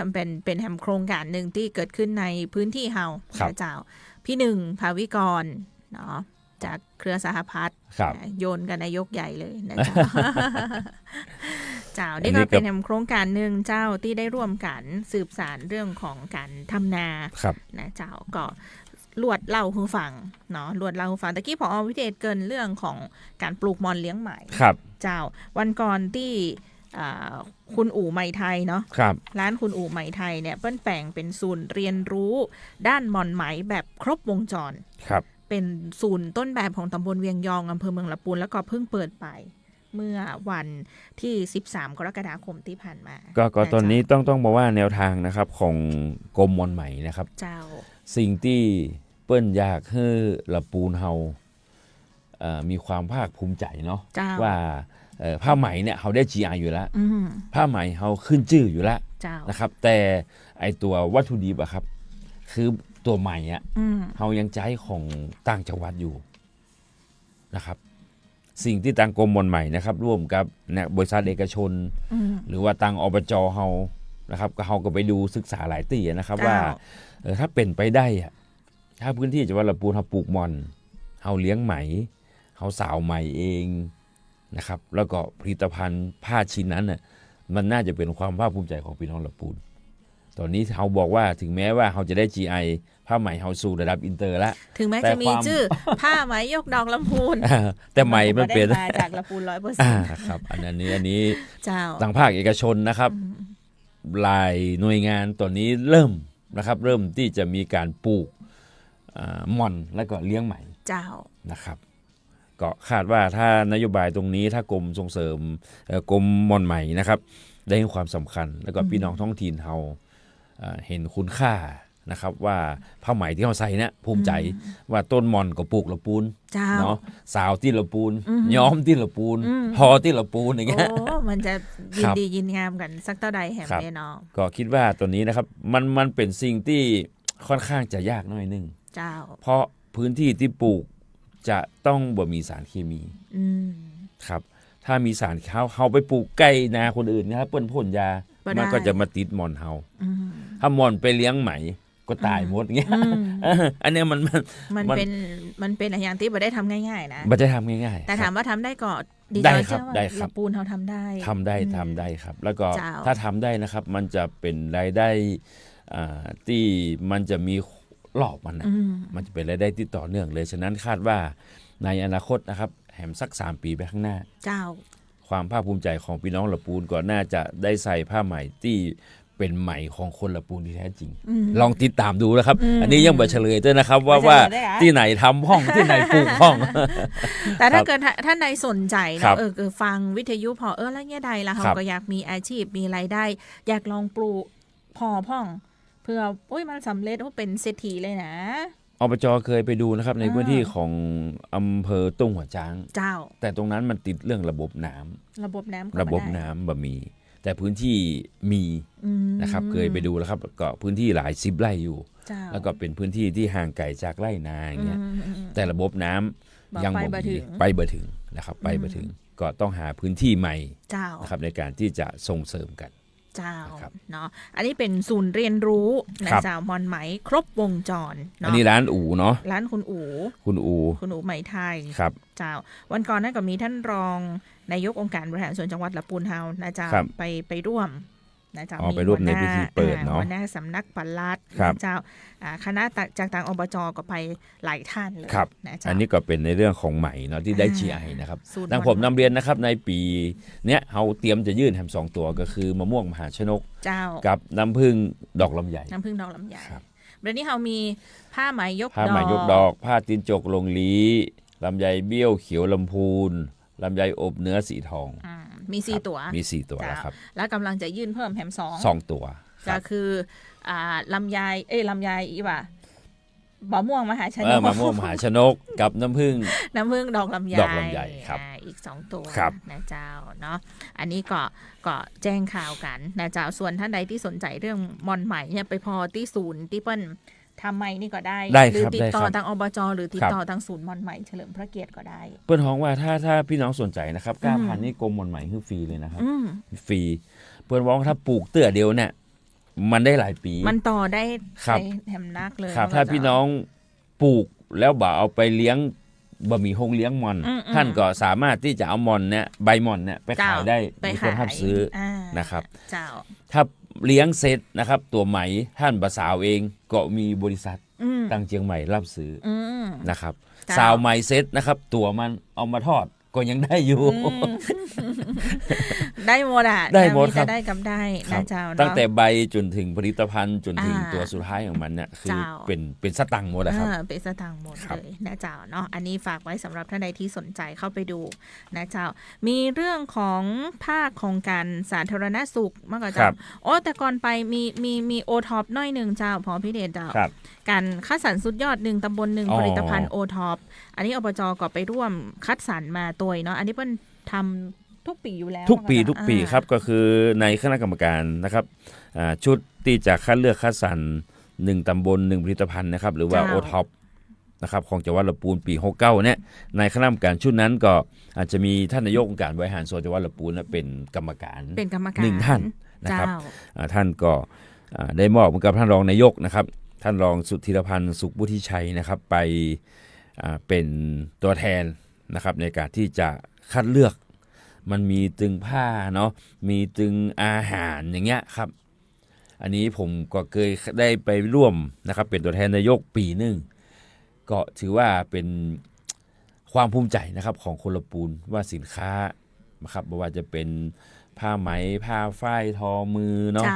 เป็นแฮมโครงการหนึ่งที่เกิดขึ้นในพื้นที่เฮา ครับ นะเจ้า พี่หนึ่งภาวิกรเนาะจากเครือสหพัฒน์ ครับ โยนกันนายกใหญ่เลยนะ เจ้า เจ้า อัน นี่ นี้ ก็ ก็ เป็นแฮมโครงการหนึ่งเจ้าที่ได้ร่วมกันสืบสารเรื่องของการทำนา ครับ นะเจ้าก็ลวดเล่าให้ฟังเนาะลวดเล่าให้ฟังตะกี้พอวิเดชเกินเรื่องของการปลูกมอนเลี้ยงไหม ครับ เจ้าวันก่อนที่คุณอู่ไหมไทยเนาะ ครับ ร้านคุณอู่ไหมไทยเนี่ยเปิ้ลแปลงเป็นศูนย์เรียนรู้ด้านมอนไหมแบบครบวงจร ครับ เป็นศูนย์ต้นแบบของตำบลเวียงยองอำเภอเมืองละปูนแล้วก็เพิ่งเปิดไปเมื่อวันที่13 กรกฎาคมที่ผ่านมา ก็ ะ ตอนนี้ เจ้า ต้องบอกว่าแนวทางนะครับของกรมมอนใหม่นะครับ เจ้า สิ่งที่เปิ้นอยากให้ละปูนเฮามีความภาคภูมิใจเนาะ เจ้า ว่าผ้าไหมเนี่ยเขาได้ GI อยู่แล้ว อืม ผ้าไหมเขาขึ้นชื่ออยู่แล้ว เจ้า นะครับแต่ไอตัววัตถุดิบอะครับคือตัวใหม่อะ อืม เขายังใช้ของต่างจังหวัดอยู่นะครับสิ่งที่ทางกรมมอนใหม่นะครับร่วมกับเนี่ยบริษัทเอกชน อืม หรือว่าทางอบจเฮานะครับก็เฮาก็ไปดูศึกษาหลายที่นะครับ เจ้า ว่าถ้าเป็นไปได้อะถ้าพื้นที่จังหวัดลำพูนเฮาปลูกมอนเฮาเลี้ยงไหมเฮาสาวไหมเองนะครับแล้วก็ผลิตภัณฑ์ผ้าชิ้นนั้นน่ะมันน่าจะเป็นความภาคภูมิใจของพี่น้องลำพูนตอนนี้เฮาบอกว่าถึงแม้ว่าเฮาจะได้ GI ผ้าไหมเฮาสู่ระดับอินเตอร์แล้ว ถึงแม้ แต่ จะมี ความ ชื่อ ผ้าไหมยกดอกลำพูน แต่ไหมมันเป็น ก็ได้มาจากลำพูน100% ครับอันนี้ เจ้า ทางภาคเอกชนนะครับหลายหน่วยงานตอนนี้เริ่มที่จะมีการปลูกม่อนและก็เลี้ยงไหม เจ้า นะครับก็คาดว่าถ้านโยบายตรงนี้ถ้ากรมส่งเสริมกรมม่อนไหมนะครับได้ให้ความสำคัญแล้วก็พี่น้องท้องถิ่นเฮาเห็นคุณค่านะครับว่าผ้าไหมที่เขาใส่เนี่ยภูมิใจว่าต้นม่อนก็ปลูกละปูน เจ้า เนาะสาวที่ละปูนย้อมที่ละปูนพอที่ละปูนอย่างเงี้ย โอ้มันจะยิ คน รับ ดียินงามกันสักเท่าใดแหม ครับ เนี่ยเนาะ ก็คิดว่าตัวนี้นะครับมันเป็นสิ่งที่ค่อนข้างจะยากหน่อยนึง เจ้า เพราะพื้นที่ที่ปลูกจะต้องบ่มีสารเคมี อืม ครับถ้ามีสารเขาไปปลูกใกล้นาคนอื่นนะครับเปิ้นพ่นยา บ่ได้ มันก็จะมาติดมอนเฮา อืม ถ้ามอนไปเลี้ยงไหมก็ตายหมดเงี้ย อันเนี้ยมัน มันเป็นอย่างที่บ่ได้ทำง่ายๆนะ มันจะทำง่ายๆ แต่ ค ถา รั ม บ ว่าทำได้ก็ดี ได้ ใจ ครับ เชื่อว่า ได้ครับ ลำปูนเขาทำได้ ทำได้ครับ แล้วก็ เจ้า ถ้าทำได้นะครับ มันจะเป็นรายได้ที่มันจะมีรอบมันนะ อืม มันจะเป็นรายได้ที่ต่อเนื่องเลยฉะนั้นคาดว่าในอนาคตนะครับแหมสัก3 ปีไปข้างหน้า เจ้า ความภาคภูมิใจของพี่น้องละปูนก็น่าจะได้ใส่ผ้าไหมที่เป็นไหมของคนละปูนที่แท้จริง ลองติดตามดูนะครับ อันนี้ยังบ่เฉลยด้วยนะครับว่า ไม่เฉลยได้เหรอ ที่ไหนทำห้องที่ไหนปลูกห้อง แต่ถ้าเกิดท่านใดสนใจ ครั เนาะ บ ฟังวิทยุพอแล้วเนี่ยใดละ ครั เขา บ ก็อยากมีอาชีพมีรายได้ อยากลองปลูกพอพ่อง พื่อมันสำเร็จว่าเป็นเศรษฐีเลยนะอบจ.เคยไปดูนะครับในพื้นที่ของอำเภอตุ้งหัวช้างเจ้าแต่ตรงนั้นมันติดเรื่องระบบน้ำระบบน้ำบะมีแต่พื้นที่มีนะครับเคยไปดูแล้วครับก็พื้นที่หลาย10 ไร่อยู่แล้วก็เป็นพื้นที่ที่ห่างไกลจากไร่นาอย่างเงี้ยแต่ระบบน้ำยังไปบ่ถึงนะครับไปบ่ถึงก็ต้องหาพื้นที่ใหม่นะครับในการที่จะส่งเสริมกันเจ้าเนาะอันนี้เป็นศูนย์เรียนรู้นะเจ้ามอนไหมครบวงจรอันนี้ร้านอู่เนาะร้านคุณอู่ไหมไทยครับเจ้าวันก่อนนั้นก็มีท่านรองนายกองค์การบริหารส่วนจังหวัดลำพูนเฮานะเจ้าไปร่วมนะเจ้ามีไปร่วมในพิธีเปิดเนาะหัวหน้าสำนักปลัดนะเจ้าคณะจากต่างอบจ.ก็ไปหลายท่านเลยนะเจ้าอันนี้ก็เป็นในเรื่องของไหมเนาะที่ได้ GI นะครับดังผมนำเรียนนะครับในปีเนี้ยเราเตรียมจะยื่นแฮม2 ตัวก็คือมะม่วงมหาชนกกับน้ำผึ้งดอกลำไยเดี๋ยวนี้เรามีผ้าไหมยกดอกผ้าตีนจกลงลี้ลำไยเบี้ยวเขียวลำพูนลำไยอบเนื้อสีทองมี4 ตัวแล้วครับแล้วกำลังจะยื่นเพิ่มแฮม2 ตัวก็คือลำไยอีว่ามะม่วงมหาชนกกับน้ำผึ้งดอกลำไยครับอีก2 ตัวนะเจ้าเนาะอันนี้ก็แจ้งข่าวกันนะเจ้าส่วนท่านใดที่สนใจเรื่องมอนไหมเนี่ยไปพอที่ศูนย์ที่เปิ้ลทำไมนี่ก็ได้หรือติดต่อทางอบจ.หรือติดต่อทางศูนย์มอนไหมเฉลิมพระเกียรติก็ได้เปิ้ลฮ้องว่าถ้าพี่น้องสนใจนะครับ9,000นี่กรมมอนไหมคือฟรีเลยนะครับฟรีเปิ้ลฮ้องถ้าปลูกเตื้อเดียวเนี่ยมันได้หลายปีมันต่อได้แถมนักเลยครับถ้าพี่น้องปลูกแล้วบ่เอาไปเลี้ยงบะหมี่ฮงเลี้ยงมอนท่านก็สามารถที่จะเอามอนเนี่ยใบมอนเนี่ยไปขายได้มีคนรับซื้อนะครับถ้าเลี้ยงเสร็จนะครับตัวไหมท่านบ่สาวเองก็มีบริษัทตั้งเชียงใหม่รับซื้อนะครับสาวไหมเสร็จนะครับตัวมันเอามาทอดก็ยังได้อยู่ได้หมดอ่ะได้หมดครับได้กับได้นะเจ้าตั้งแต่ใบจนถึงผลิตภัณฑ์จนถึงตัวสุดท้ายของมันเนี่ยคือเป็นสตังค์หมดนะครับเป็นสตังค์หมดเลยนะเจ้าเนาะอันนี้ฝากไว้สำหรับท่านใดที่สนใจเข้าไปดูนะเจ้ามีเรื่องของภาคของการสาธารณสุขมากกว่าเจ้าแต่ก่อนไปมีโอท็อปน้อยนึงเจ้าพอพี่เดชเจ้าการคัดสรรสุดยอด1ตำบล1ผลิตภัณฑ์โอท็อปอันนี้อบจ.ก็ไปร่วมคัดสรรมาตัวเนาะอันนี้เพิ่นทำทุกปีอยู่แล้วทุกปีครับก็คือในคณะกรรมการนะครับชุดที่จะคัดเลือกคัดสรร1ตำบล1ผลิตภัณฑ์นะครับหรือว่าโอท็อปนะครับของจังหวัดลำพูนปี69เนี่ยในคณะกรรมการชุดนั้นก็อาจจะมีท่านนายกองค์การบริหารส่วนจังหวัดลำพูนเป็นกรรมการ1ท่านนะครับท่านก็ได้มอบกับท่านรองนายกนะครับท่านรองสุทธิรพันธ์สุขวุฒิชัยนะครับไปเป็นตัวแทนนะครับในการที่จะคัดเลือกมันมีตึงผ้าเนาะมีตึงอาหารอย่างเงี้ยครับอันนี้ผมก็เคยได้ไปร่วมนะครับเป็นตัวแทนนายกปีนึงก็ถือว่าเป็นความภูมิใจนะครับของคนลำพูนว่าสินค้านะครับไม่ว่าจะเป็นผ้าไหมผ้าฝ้ายทอมือเนาะ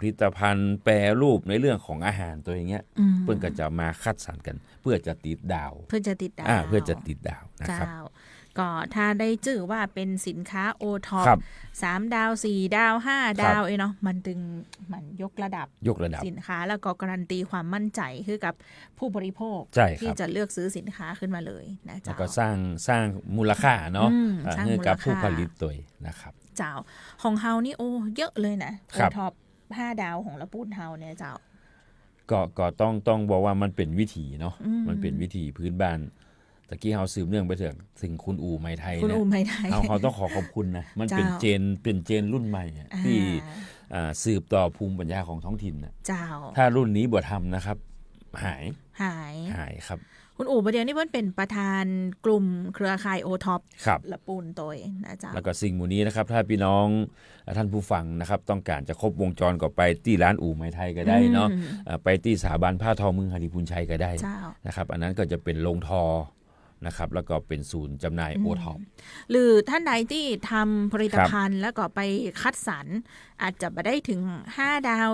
ผลิตภัณฑ์แปรรูปในเรื่องของอาหารตัวอย่างเงี้ยเพื่อนก็จะมาคัดสรรกันเพื่อจะติดดาวนะครับก็ถ้าได้ชื่อว่าเป็นสินค้าโอท็อป3 ดาว4 ดาว5 ดาวเนาะมันยกระดับสินค้าแล้วก็การันตีความมั่นใจคือกับผู้บริโภคที่จะเลือกซื้อสินค้าขึ้นมาเลยนะจ๊ะแล้วก็สร้างมูลค่าเนาะให้กับผู้ผลิตตัวนะครับเจ้าของเฮานี่เยอะเลยนะโอท็อป5 ดาวของละปูนเฮาเนี่ยเจ้าก็ต้องบอกว่ามันเป็นวิถีเนาะมันเป็นวิถีพื้นบ้านตะกี้เฮาสืบเนื่องไปถึงคุณอู่ไหมไทยเนี่ยเขาต้องขอบคุณนะมันเป็นเจนรุ่นใหม่ที่สืบต่อภูมิปัญญาของท้องถิ่นนะถ้ารุ่นนี้บ่ทำนะครับหายครับคุณอู่ประเดี๋ยวนี้เพิ่นเป็นประธานกลุ่มเครือข่ายโอท็อปละปูนตัวนะจ๊ะแล้วก็สิ่งหมู่นี้นะครับถ้าพี่น้องท่านผู้ฟังนะครับต้องการจะครบวงจรก็ไปที่ร้านอู่ไหมไทยก็ได้เนาะไปที่สถาบันผ้าทอมือหฤพูนชัยก็ได้นะครับอันนั้นก็จะเป็นโรงทอนะครับแล้วก็เป็นศูนย์จำหน่ายโอท็อปหรือท่านใดที่ทำผลิตภัณฑ์แล้วก็ไปคัดสรรอาจจะไม่ได้ถึง5 ดาว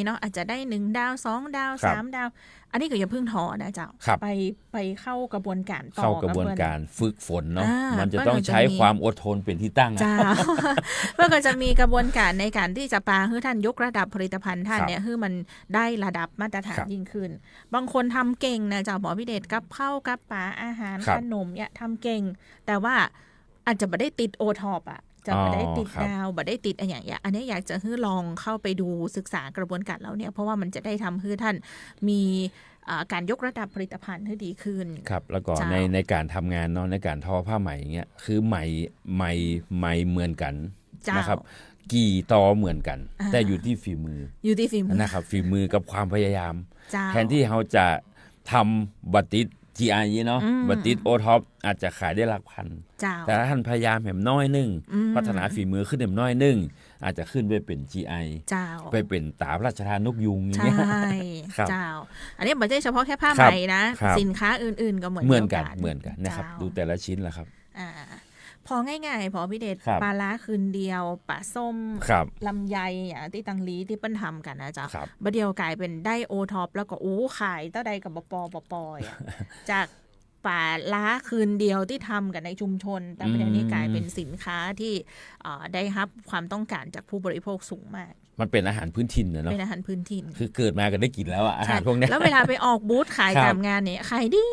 เนาะอาจจะได้1 ดาว2 ดาว3 ดาว อันนี้ก็อย่าเพิ่งท้อนะเจ้าไปเข้ากระบวนการต่อเข้ากระบวนการฝึกฝนเนาะมันจะต้องใช้ความอดทนเป็นที่ตั้งเจ้าเพื่อก็จะมีกระบวนการในการที่จะปาให้ท่านยกระดับผลิตภัณฑ์ท่านเนี่ยให้มันได้ระดับมาตรฐานยิ่งขึ้นบางคนทำเก่งนะเจ้าหมอพิเดชกับข้าวกับปลาอาหารขนมเนี่ยทำเก่งแต่ว่าอาจจะไม่ได้ติดโอท็อปอ่ะจะไม่ได้ติดดาวไม่ได้ติดอะไรอย่างเงี้ยอันนี้อยากจะให้ลองเข้าไปดูศึกษากระบวนการแล้วเนี่ยเพราะว่ามันจะได้ทำให้ท่านมีการยกระดับผลิตภัณฑ์ให้ดีขึ้นครับแล้วก็ในการทำงานเนาะในการทอผ้าไหมอย่างเงี้ยคือไหมเหมือนกันนะครับกี่ตอเหมือนกันแต่อยู่ที่ฝีมือนะครับฝีมือกับความพยายามแทนที่เขาจะทำบัตติด GI เนาะบัตติดโอท็อปอาจจะขายได้หลักพันแต่ถ้าท่านพยายามแหมน้อยนึงพัฒนาฝีมือขึ้นแหมน้อยนึงอาจจะขึ้นไปเป็น GI ไปเป็นตาพระราชทานนกยุงอย่างเงี้ยใช่เจ้าอันนี้ไม่ใช่เฉพาะแค่ผ้าไหมนะสินค้าอื่นๆก็เหมือนกันนะครับดูแต่ละชิ้นแหละครับพอง่ายๆพอพี่เดชปลาล้าคืนเดียวปลาส้มลำไยอย่างที่ตังลีที่เปิ้ลทำกันนะจ๊ะบัดเดียวกลายเป็นได้โอท็อปแล้วก็ขายเต้าใดกับปอจากปลาล้าคืนเดียวที่ทำกันในชุมชนแต่ประเดี๋ยวนี้กลายเป็นสินค้าที่ได้รับความต้องการจากผู้บริโภคสูงมากมันเป็นอาหารพื้นถิ่นเนาะเป็นอาหารพื้นถิ่นคือเกิดมาก็ได้กินแล้วอาหารพวกนี้แล้วเวลาไปออกบูธขายตามงานเนี่ยขายดี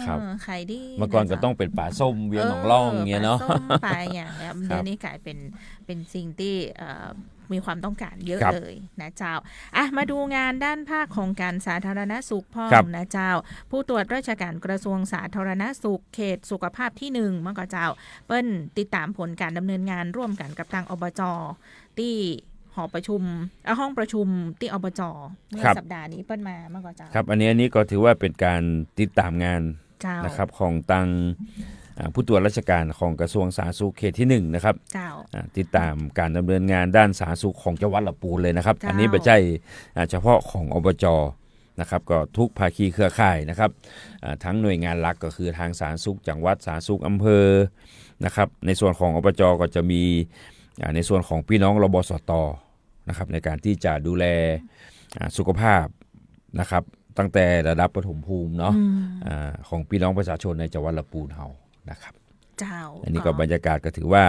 ครับขายดีเมื่อก่อนก็ต้องเป็นปลาส้มเวียนหนองล่องเงี้ยเนาะปลาอย่างเดี๋ยวนี้กลายเป็นสิ่งที่มีความต้องการเยอะเลยนะเจ้ามาดูงานด้านภาคของการสาธารณสุขพ่อนะเจ้าผู้ตรวจราชการกระทรวงสาธารณสุขเขตสุขภาพที่1เมื่อก่อนเจ้าเปิ้ลติดตามผลการดำเนินงานร่วมกันกับทางอบจ.ที่ห้องประชุมที่อบจ.เมื่อสัปดาห์นี้เปิ้ลมาเมื่อก่อนเจ้าครับอันนี้ก็ถือว่าเป็นการติดตามงานนะครับของตังผู้ตรวจราชการของกระทรวงสาธารณสุขเขตที่1นะครับติดตามการดำเนินงานด้านสาธารณสุขของจังหวัดลำพูนเลยนะครับอันนี้ไม่ใช่เฉพาะของอบจ.นะครับก็ทุกภาคีเครือข่ายนะครับทั้งหน่วยงานหลักก็คือทางสาธารณสุขจังหวัดสาธารณสุขอำเภอนะครับในส่วนของอบจ.ก็จะมีในส่วนของพี่น้องรบสต.นะครับในการที่จะดูแลสุขภาพนะครับตั้งแต่ระดับปฐมภูมิเนาะของพี่น้องประชาชนในจังหวัดลำพูนเฮานะครับอันนี้ก็บรรยากาศก็ถือว่า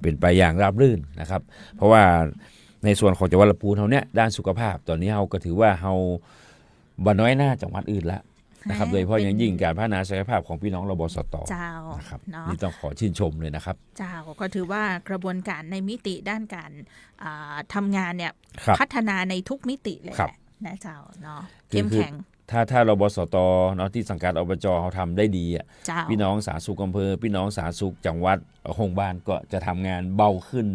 เป็นไปอย่างราบรื่นนะครับเพราะว่าในส่วนของจังหวัดลำพูนเฮาเนี่ยด้านสุขภาพตอนนี้เฮาก็ถือว่าเฮาบ่น้อยหน้าจังหวัดอื่นละนะครับโดยเฉพาะอย่างยิ่งการพัฒนาศักยภาพของพี่น้องรบสต.นะครับนี่ต้องขอชื่นชมเลยนะครับก็ถือว่ากระบวนการในมิติด้านการทำงานเนี่ยพัฒนาในทุกมิติเลยนะเจ้าเนาะเข้มแข็งถ้ารบสต.เนาะที่สังกัดอบจ.เขาทำได้ดีพี่น้องสาธารณสุขอำเภอพี่น้องสาธารณสุขจังหวัดโรงพยาบาลก็จะทำงานเบาขึ้น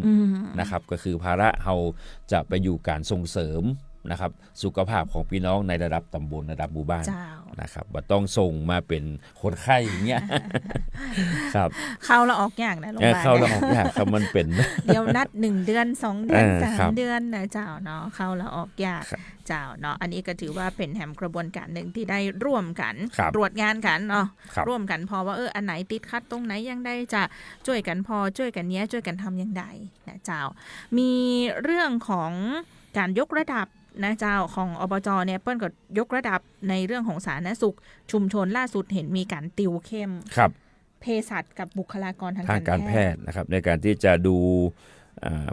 นะครับก็คือภาระเราจะไปอยู่การส่งเสริมนะครับสุขภาพของพี่น้องในระดับตำบลระดับหมู่บ้านนะครับบ่ต้องส่งมาเป็นคนไข้อย่างเงี้ยครับเข้าแล้วออกอย่างนะโรงพยาบาลเข้าแล้วออกอย่างครับมันเป็นเดี๋ยวนัด1เดือน2เดือน3เดือนนะเจ้าเนาะเข้าแล้วออกอย่างเจ้าเนาะอันนี้ก็ถือว่าเป็นแหมกระบวนการหนึ่งที่ได้ร่วมกันตรวจงานกันเนาะร่วมกันพอว่าอันไหนติดขัดตรงไหนยังได้จะช่วยกันพอช่วยกันเนี้ยช่วยกันทำยังไงนะเจ้ามีเรื่องของการยกระดับนะเจ้าของอบจ.เนี่ยเปิ้ลก็ยกระดับในเรื่องของสาธารณสุขชุมชนล่าสุดเห็นมีการติวเข้มเภสัชกับบุคลากรทางการแพทย์นะครับในการที่จะดู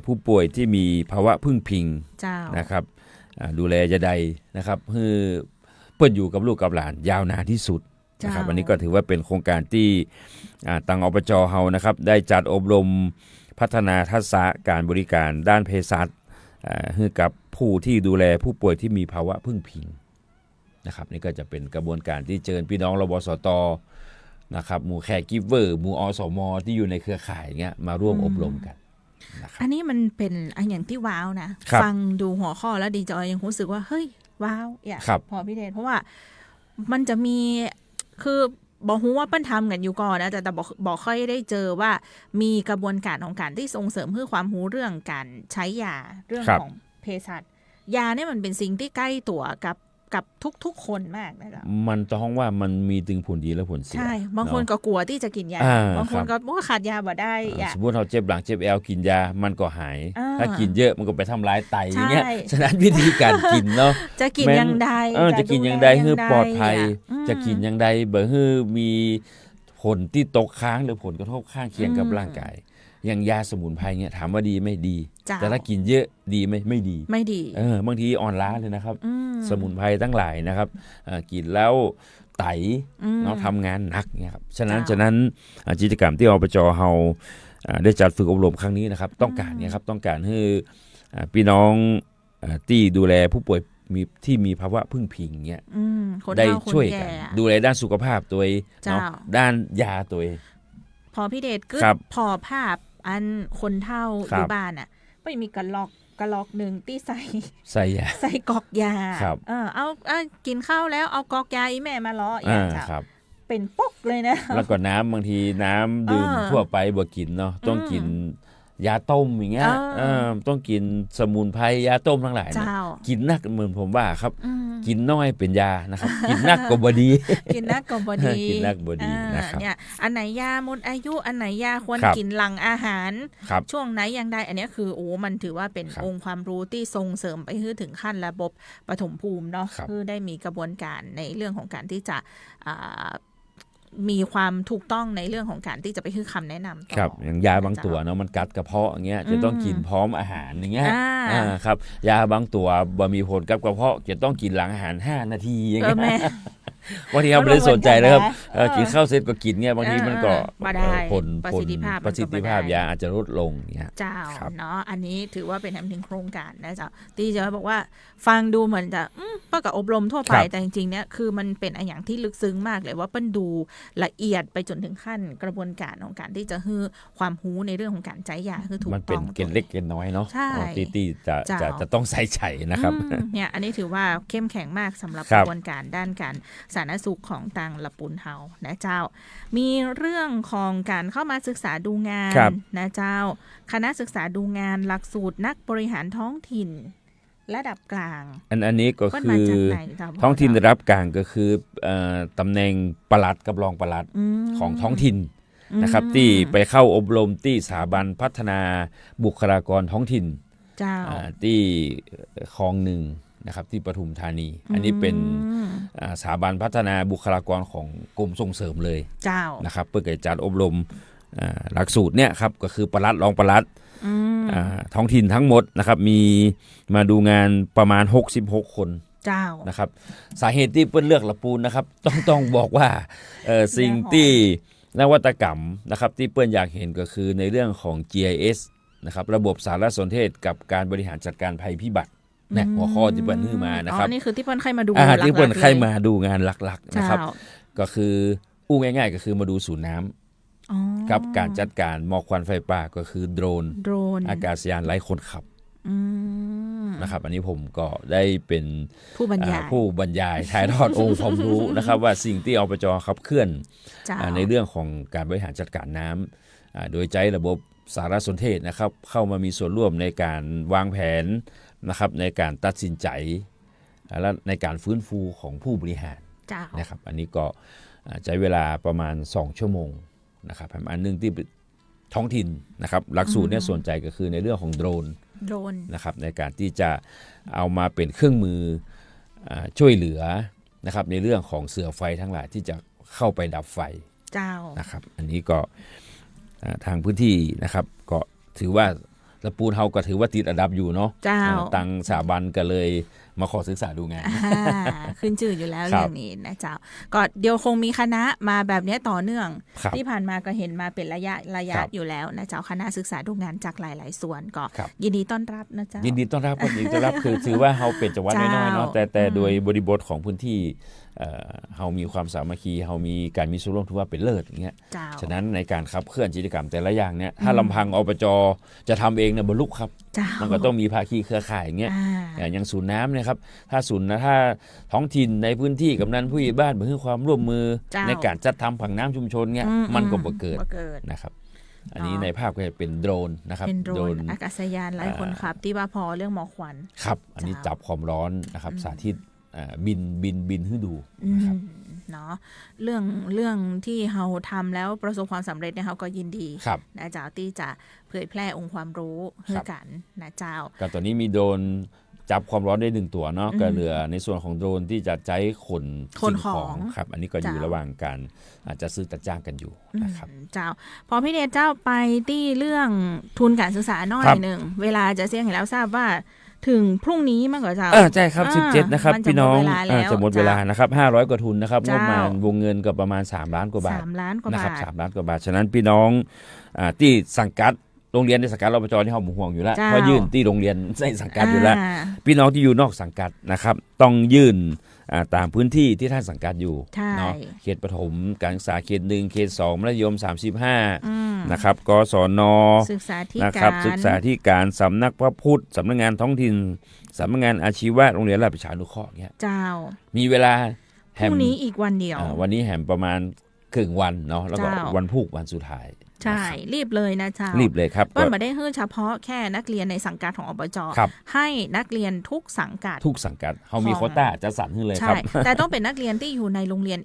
ผู้ป่วยที่มีภาวะพึ่งพิงนะครับดูแลจะใดนะครับเพื่อเปิ้ลอยู่กับลูกกับหลานยาวนานที่สุดนะครับอันนี้ก็ถือว่าเป็นโครงการที่ทางอบจ.เฮานะครับได้จัดอบรมพัฒนาทักษะการบริการด้านเภสัชให้กับผู้ที่ดูแลผู้ป่วยที่มีภาวะพึ่งพิงนะครับนี่ก็จะเป็นกระบวนการที่เชิญพี่น้องรบสต.นะครับหมู่แคร์กิฟเวอร์หมู่อสม.ที่อยู่ในเครือข่ายเงี้ยมาร่วมอบรมกันอันนี้มันเป็นอย่างที่ว้าวนะฟังดูหัวข้อแล้วดีจอยยังรู้สึกว่าเฮ้ยว้าวพอพี่เดชเพราะว่ามันจะมีคือบอกฮู้ว่าเปิ้ลทำกันอยู่ก่อนนะแต่บอกค่อยได้เจอว่ามีกระบวนการของการที่ส่งเสริมเพื่อความรู้เรื่องการใช้ยาเรื่องของเภสัชยาเนี่ยมันเป็นสิ่งที่ใกล้ตัวกับ กับทุกๆคนมากนะจ๊ะมันต้องว่ามันมีถึงผลดีและผลเสียใช่บางคนก็กลัวที่จะกินยาบางคนก็ว่าขาดยาบ่ได้สมมติเราเจ็บหลังเจ็บแอวกินยามันก็หายถ้ากินเยอะมันก็ไปทำร้ายไตอย่างเงี้ยฉะนั้นวิธีการกินเนาะจะกินยังไงจะกินยังไงให้ปลอดภัยจะกินยังไงเบอร์ให้มีผลที่ตกค้างหรือผลกระทบข้างเคียงกับร่างกายอย่างยาสมุนไพรเนี่ยถามว่าดีไม่ดีแต่ถ้ากินเยอะดีไม่ดีบางทีอ่อนล้าเลยนะครับสมุนไพรทั้งหลายนะครับกินแล้วไตเนาะทำงานหนักเนี่ยครับฉะนั้นกิจกรรมที่อบจ.เฮาได้จัดฝึกอบรมครั้งนี้นะครับต้องการเนี่ยครับต้องการให้พี่น้องที่ดูแลผู้ป่วยที่มีภาวะพึ่งพิงเนี่ยได้ช่วยกันดูแลด้านสุขภาพตัวเนาะด้านยาตัวพอพี่เดชก็พอภาพอันคนเฒ่าอยู่บ้านอ่ะไม่มีกระลอกหนึ่งที่ใส่ยาใส่กอกยาเอากินข้าวแล้วเอากอกยาอีแม่มาล้ออย่างเจ้าเป็นปุ๊กเลยนะแล้วก็น้ำบางทีน้ำดื่มทั่วไปบ่กินเนาะต้องกินยาต้มอย่างเงี้ยต้องกินสมุนไพรยาต้มทั้งหลายนะกินนักเหมือนผมว่าครับกินน้อยเป็นยานะครับกินนักก็บ่ดีกินนักก็บ่ดีกินนักบ่ดีนะครับเนี่ยอันไหนยาหมดอายุอันไหนยาควรกินหลังอาหารช่วงไหนอย่างใดอันนี้คือมันถือว่าเป็นองค์ความรู้ที่ส่งเสริมไปถึงขั้นระบบปฐมภูมิเนาะคือได้มีกระบวนการในเรื่องของการที่จะมีความถูกต้องในเรื่องของการที่จะไปคือคำแนะนำครับอย่างยาบางตัวเนาะมันกัดกระเพาะอย่างเงี้ยจะต้องกินพร้อมอาหารอย่างเงี้ยครับยาบางตัวบ่มีผลกับกระเพาะจะต้องกินหลังอาหาร5 นาทีอย่างเงี้ยบางทีเราไม่ได้สนใจเลยครับกินข้าวเสร็จก็กินเงี้ยบางทีมันก็ผลประสิทธิภาพยาอาจจะลดลงเนี่ยเจ้าเนาะอันนี้ถือว่าเป็นทำถึงโครงการนะเจ้าตีจะบอกว่าฟังดูเหมือนจะก็กับอบรมทั่วไปแต่จริงๆเนี่ยคือมันเป็นอย่างที่ลึกซึ้งมากเลยว่าเป็นดูละเอียดไปจนถึงขั้นกระบวนการของการที่จะให้ความรู้ในเรื่องของการใช้ยาคือถูกต้องมันเป็นเกณฑ์เล็กเกณฑ์น้อยเนาะตีจะต้องใส่ใจนะครับเนี่ยอันนี้ถือว่าเข้มแข็งมากสำหรับกระบวนการด้านการสาธารณสุขของทางละปุนเฮานะเจ้ามีเรื่องของการเข้ามาศึกษาดูงานนะเจ้าคณะศึกษาดูงานหลักสูตรนักบริหารท้องถิ่นระดับกลางอันนี้ก็คือท้องถิ่นระดับกลางก็คือตำแหน่งปลัดกับรองปลัดของท้องถิ่นนะครับที่ไปเข้าอบรมที่สถาบันพัฒนาบุคลากรท้องถิ่นที่คลองหนึ่งนะครับที่ปทุมธานีอันนี้เป็นสถาบันพัฒนาบุคลากรของกรมส่งเสริมเลยนะครับเพื่อจัดอบรมหลักสูตรเนี่ยครับก็คือปลัดรองปลัดท้องถิ่นทั้งหมดนะครับมีมาดูงานประมาณ66 คนนะครับสาเหตุที่เปิ้นเลือกละปูนนะครับต้องบอกว่าสิ่งที่นวัตกรรมนะครับที่เปิ้นอยากเห็นก็คือในเรื่องของ GIS นะครับระบบสารสนเทศกับการบริหารจัดการภัยพิบัติเนี่ยหัวข้อที่เปิ้นฮื้อมานะครับนี่คือที่เปิ้นใครมาดูที่เปิ้นใครมาดูงานหลักๆนะครับก็คือง่ายๆก็คือมาดูศูนย์น้ำกับการจัดการหมอกควันไฟป่าก็คือโดรนอากาศยานไร้คนขับนะครับอันนี้ผมก็ได้เป็นผู้บรรยายถ่ายทอดองค์ความรู้นะครับว่าสิ่งที่อบจ.ขับเคลื่อนในเรื่องของการบริหารจัดการน้ำโดยใช้ระบบสารสนเทศนะครับเข้ามามีส่วนร่วมในการวางแผนนะครับในการตัดสินใจและในการฟื้นฟูของผู้บริหารนะครับอันนี้ก็ใช้เวลาประมาณ2 ชั่วโมงนะครับอันนึงที่ท้องถิ่นนะครับหลักสูตรเนี่ยสนใจก็คือในเรื่องของโดรนนะครับในการที่จะเอามาเป็นเครื่องมือช่วยเหลือนะครับในเรื่องของเสือไฟทั้งหลายที่จะเข้าไปดับไฟนะครับอันนี้ก็ทางพื้นที่นะครับก็ถือว่าละปูนเฮาก็ถือว่าติดอันดับอยู่เนาะตังสถาบันก็เลยมาขอศึกษาดูงานขึ้นชื่ออยู่แล้วเรื่องนี้นะเจ้าก็เดี๋ยวคงมีคณะมาแบบนี้ต่อเนื่องที่ผ่านมาก็เห็นมาเป็นระยะอยู่แล้วนะเจ้าคณะศึกษาดูงานจากหลายๆส่วนก็ยินดีต้อนรับนะเจ้ายินดีต้อนรับคือถือว่าเฮาเป็นจังหวัดน้อยๆเนาะแต่โดยบริบทของพื้นที่เฮามีความสามัคคีเฮามีการมีส่วนร่วมถือว่าเป็นเลิศอย่างเงี้ยฉะนั้นในการขับเคลื่อนกิจกรรมแต่ละอย่างเนี่ยถ้าลำพังอบจ.จะทำเองเนี่ยบ่ลุกครับมันก็ต้องมีภาคีเครือข่ายอย่างเงี้ยอย่างศูนย์น้ำเนี่ยครับถ้าท้องถิ่นในพื้นที่กำนันผู้ใหญ่บ้านมีความร่วมมือในการจัดทำผังน้ำชุมชนเนี่ยมันก็บ่เกิดนะครับอันนี้ในภาพก็จะเป็นโดรนนะครับเป็นโดรนอากาศยานไร้คนขับที่ว่าพอเรื่องหมอกควันครับอันนี้จับความร้อนนะครับสาธิต บินให้ดูนะครับเนาะเรื่องที่เราทำแล้วประสบความสำเร็จเนี่ยเราก็ยินดีนะเจ้าที่จะเผยแพร่องค์ความรู้ให้กันนะเจ้ากับตอนนี้มีโดรนจับความร้อนได้1ตัวเนาะก็เหลือในส่วนของโดรนที่จะใช้ขนสิ่งของครับอันนี้ก็อยู่ระหว่างการอาจจะซื้อจัดจ้างกันอยู่นะครับเจ้าพอพี่เดชเจ้าไปที่เรื่องทุนการศึกษาน้อยหนึ่งเวลาจะเสี่ยงเห็นแล้วทราบว่าถึงพรุ่งนี้มั้งเหรอเจ้าใช่ครับ17นะครับพี่น้องจะหมดเวลานะครับ500กว่าทุนนะครับงบประมาณวงเงินก็ประมาณ3ล้านกว่าบาท3ล้านกว่าบาทนะครับ3ล้านกว่าบาทฉะนั้นพี่น้องที่สังกัดโรงเรียนในสังกัดรปชที่เฮาห่วงอยู่แล้วเพราะยื่นที่โรงเรียนในสังกัดอยู่แล้วพี่น้องที่อยู่นอกสังกัดนะครับต้องยื่นตามพื้นที่ที่ท่านสังกัดอยู่เนาะเขตประถมการศึกษาเขต1เขต2มัธยม35นะครับกศนนะครับศึกษาธิการสำนักพระพุทธสำนักงานท้องถิ่นสำนักงานอาชีวะโรงเรียนราชประชานุเคราะห์เงี้ยเจ้ามีเวลาพรุ่งนี้อีกวันเดียววันนี้แหมประมาณครึ่งวันเนาะแล้วก็วันพุธวันสุดท้ายใช่รีบเลยนะเจ้ารีบเลยครับก็ไม่ได้เฉพาะแค่นักเรียนในสังกัดของอบจ.ให้นักเรียนทุกสังกัดเขามีโควต้าจะสั่นขึ้นเลยครับแต่ต้องเป็นนักเรียนที่อยู่ในโรงเรียน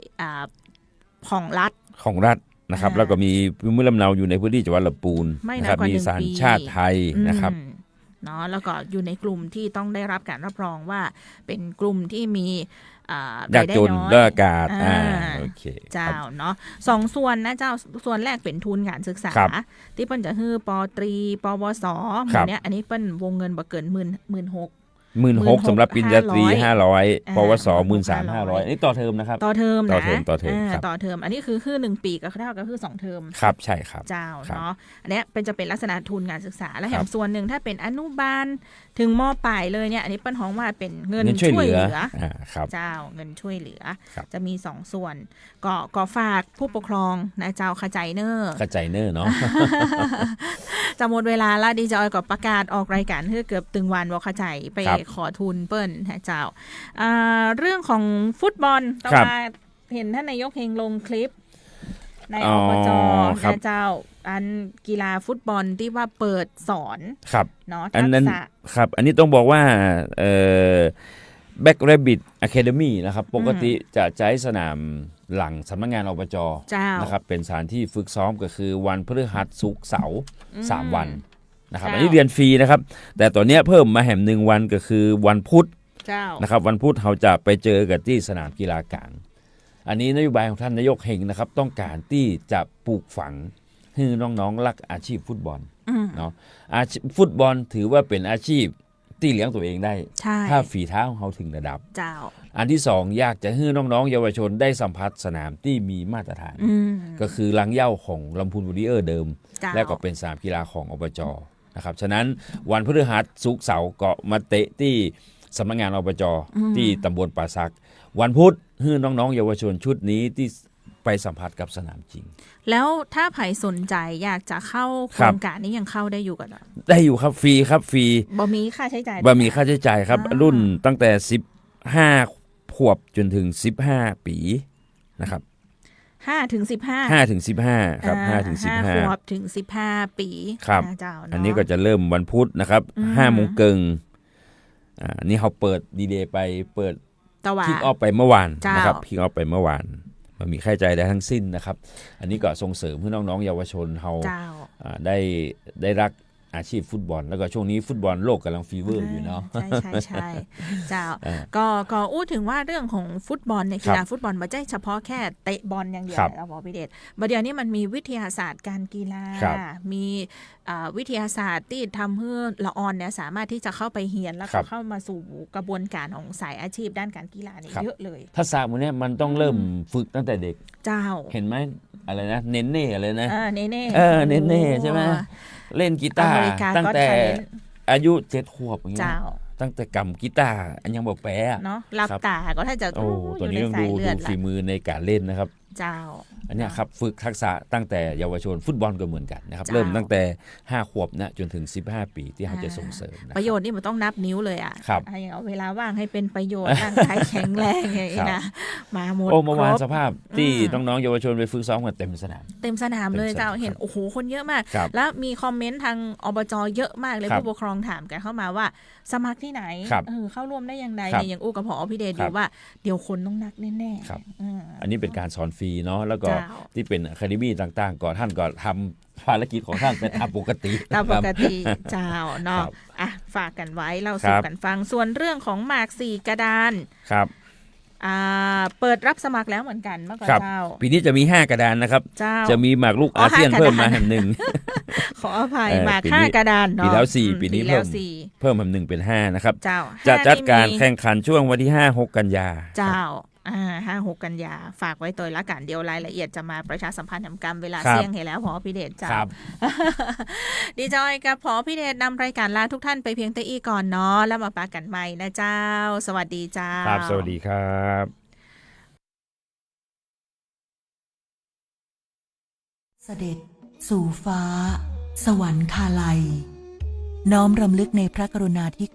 ของรัฐนะครับแล้วก็มีภูมิลำเนาอยู่ในพื้นที่จังหวัดลำพูนนะครับมีสัญชาติไทยนะครับเนาะแล้วก็อยู่ในกลุ่มที่ต้องได้รับการรับรองว่าเป็นกลุ่มที่มียากจนเลิกอากาศโอเคเจ้าเนาะ2ส่วนนะเจ้าส่วนแรกเป็นทุนการศึกษาที่เปิ้นจะฮื้อป.ตรีปวสแบบเนี้ยอันนี้เปิ้นวงเงินบ่เกิน16,000สำหรับปริญญาตรี500ปวส13,500อันนี้ต่อเทอมนะครับต่อเทอมต่อเทอมอันนี้คือ1ปีก็เท่ากับคือ2เทอมครับใช่ครับเจ้าเนาะอันนี้จะเป็นลักษณะทุนการศึกษาและแถมส่วนหนึ่งถ้าเป็นอนุบาลถึงม.ปลายเลยเนี่ยอันนี้เปิ้นฮ้องว่าเป็นเงินช่วยเหลือเจ้าเงินช่วยเหลือจะมี2ส่วนก็ฝากผู้ปกครองนะเจ้าเข้าใจเนอเนาะจะหมดเวลาแล้วดีจอยก็ประกาศออกรายการเกือบตึงวันบ่เข้าใจไปขอทุนเปิ้นนะเจ้าเรื่องของฟุตบอลต่อมาเห็นท่านนายกเฮงลงคลิปในอบจ.นะเจ้าอันกีฬาฟุตบอลที่ว่าเปิดสอนเนาะทักษะครับอันนี้ต้องบอกว่าBlack Rabbit Academy นะครับปกติจะใช้สนามหลังสำนักงานอบจ.นะครับเป็นสถานที่ฝึกซ้อมก็คือวันพฤหัสศุกร์เสาร์3วันนะครับอันนี้เรียนฟรีนะครับแต่ตอนนี้เพิ่มมาแหม1วันก็คือวันพุธนะครับวันพุธเราจะไปเจอกันที่สนามกีฬากลางอันนี้นโยบายของท่านนายกเฮงนะครับต้องการที่จะปลูกฝังให้น้องๆรักอาชีพฟุตบอลเนาะฟุตบอลถือว่าเป็นอาชีพที่เลี้ยงตัวเองได้ถ้าฝีเท้าของเขาถึงระดับอันที่2อยากจะให้น้องๆเยาวชนได้สัมผัสสนามที่มีมาตรฐานก็คือลังเหย้าของลำพูนวอริเออร์เดิมและก็เป็นสนามกีฬาของอบจ.นะครับฉะนั้นวันพฤหัสศุกร์เสาร์ก็มาเตะที่สำนักงานอบจ.ที่ตำบลป่าซักวันพุธให้น้องๆเยาวชนชุดนี้ที่ไปสัมผัสกับสนามจริงแล้วถ้าใครสนใจอยากจะเข้าโครงการนี้ยังเข้าได้อยู่กันได้อยู่ครับฟรีครับฟรีบ่มีค่าใช้จ่ายครับรุ่นตั้งแต่15ขวบจนถึง15ปีนะครับ5 ถึง 15ครับ5 ถึง 15ขวบถึง15ปีครับอันนี้ก็จะเริ่มวันพุธนะครับ 5 โมงครึ่งนี่เขาเปิดดีเดย์ไปเปิดคิกออฟไปเมื่อวานนะครับคิกออฟไปเมื่อวานมันมีค่าใช้จ่ายได้ทั้งสิ้นนะครับอันนี้ก็ส่งเสริมให้น้องๆเยาวชนเขาได้รักอาชีพฟุตบอลแล้วก็ช่วงนี้ฟุตบอลโลกกำลังฟีเวอร์อยู่เนาะใช่เจ้าก็อู้ถึงว่าเรื่องของฟุตบอลในกีฬาฟุตบอลไม่ใช่เฉพาะแค่เตะบอลอย่างเดียวเราบอกพี่เดชเดี๋ยวนี้มันมีวิทยาศาสตร์การกีฬามีวิทยาศาสตร์ที่ทำให้ละออนเนี่ยสามารถที่จะเข้าไปเรียนแล้วก็เข้ามาสู่กระบวนการของสายอาชีพด้านการกีฬานี่เยอะเลยทักษะพวกนี้มันต้องเริ่มฝึกตั้งแต่เด็กเจ้าเห็นไหมอะไรนะเน้นเน่อะไรนะเน้นเน่ใช่ไหมเล่นกีตาร์ตั้งแต่อายุ7 ขวบอย่างเงี้ยตั้งแต่กำกีตาร์อันยังบอกแปะเนาะรับตาก็ถ้าจะตัวนี้ต้องดูฝีมือในการเล่นนะครับ เจ้า อันเนี้ยครับฝึกทักษะตั้งแต่เยาวชนฟุตบอลก็เหมือนกันนะครับ เจ้า เริ่มตั้งแต่5 ขวบนะจนถึง15 ปีที่เขาจะส่งเสริมนะ ประโยชน์นี่มันต้องนับนิ้วเลยอ่ะ ครับ อย่างเอาเวลาว่างให้เป็นประโยชน์ร่างกายแข็งแรงอย่างนี้นะมาหมด โอ้เมื่อวาน ครบ สภาพที่น้องๆเยาวชนไปฝึกซ้อมกันเต็มสนาม เต็มสนามเลย เต็มสนาม เจ้าเห็น ครับ โอ้โหคนเยอะมาก ครับ แล้วมีคอมเมนต์ทางอบจเยอะมากเลย ครับ ผู้ปกครองถามกันเข้ามาว่าสมัครที่ไหน ครับ เข้าร่วมได้ยังไง ครับ เนี่ยอย่างอู้กับผอพี่เดช ครั ดู บ ว่าเดี๋ยวคนต้องนักแน่ๆ ครับ อืม อันนี้เป็นการสอนฟรีเนาะแล้วก็ เจ้า ที่เป็นอะคาเดมี่ต่างๆก่อนท่านก็ทำภารกิจของท่านเป็นตามปกติ ตามปกติ ครับ เจ้าเนาะ ครับ อ่ะฝากกันไว้เรา ค สู่ รับ กันฟังส่วนเรื่องของหมาก4กระดาน ครับ เปิดรับสมัครแล้วเหมือนกันเมื่อก่อน ครับ เจ้า ปีนี้จะมี5 กระดานนะครับ เจ้า จะมีหมากลูก อ๋อ อาเซียน 5 เพิ่มมา กระดาน แห่งหนึ่ง ขออภัย หมาก ปีนี้ 5กระดานเนาะ ปีแล้ว4 อืม ปีนี้ แล้ว เพิ่มแห่งหนึ่งเป็น5นะครับ เจ้า จะ 5 จัดการ นี่มี แข่งขันช่วงวันที่5-6 กันยา เจ้า5-6 กันยาฝากไว้ตัวละกันเดี๋ยวรายละเอียดจะมาประชาสัมพันธ์ทำกรรมเวลา ครับ เสี่ยงให้แล้วพอพี่เดชเจ้า ครับ ดีจอยกับพอพี่เดชนำรายการลาทุกท่านไปเพียงแต่อีก่อนเนาะแล้วมาปากันใหม่นะเจ้า สวัสดีเจ้า ครับสวัสดีครับ เสด็จสู่ฟ้า สวรรคาลัย น้อมรำลึกในพระกรุณาธิ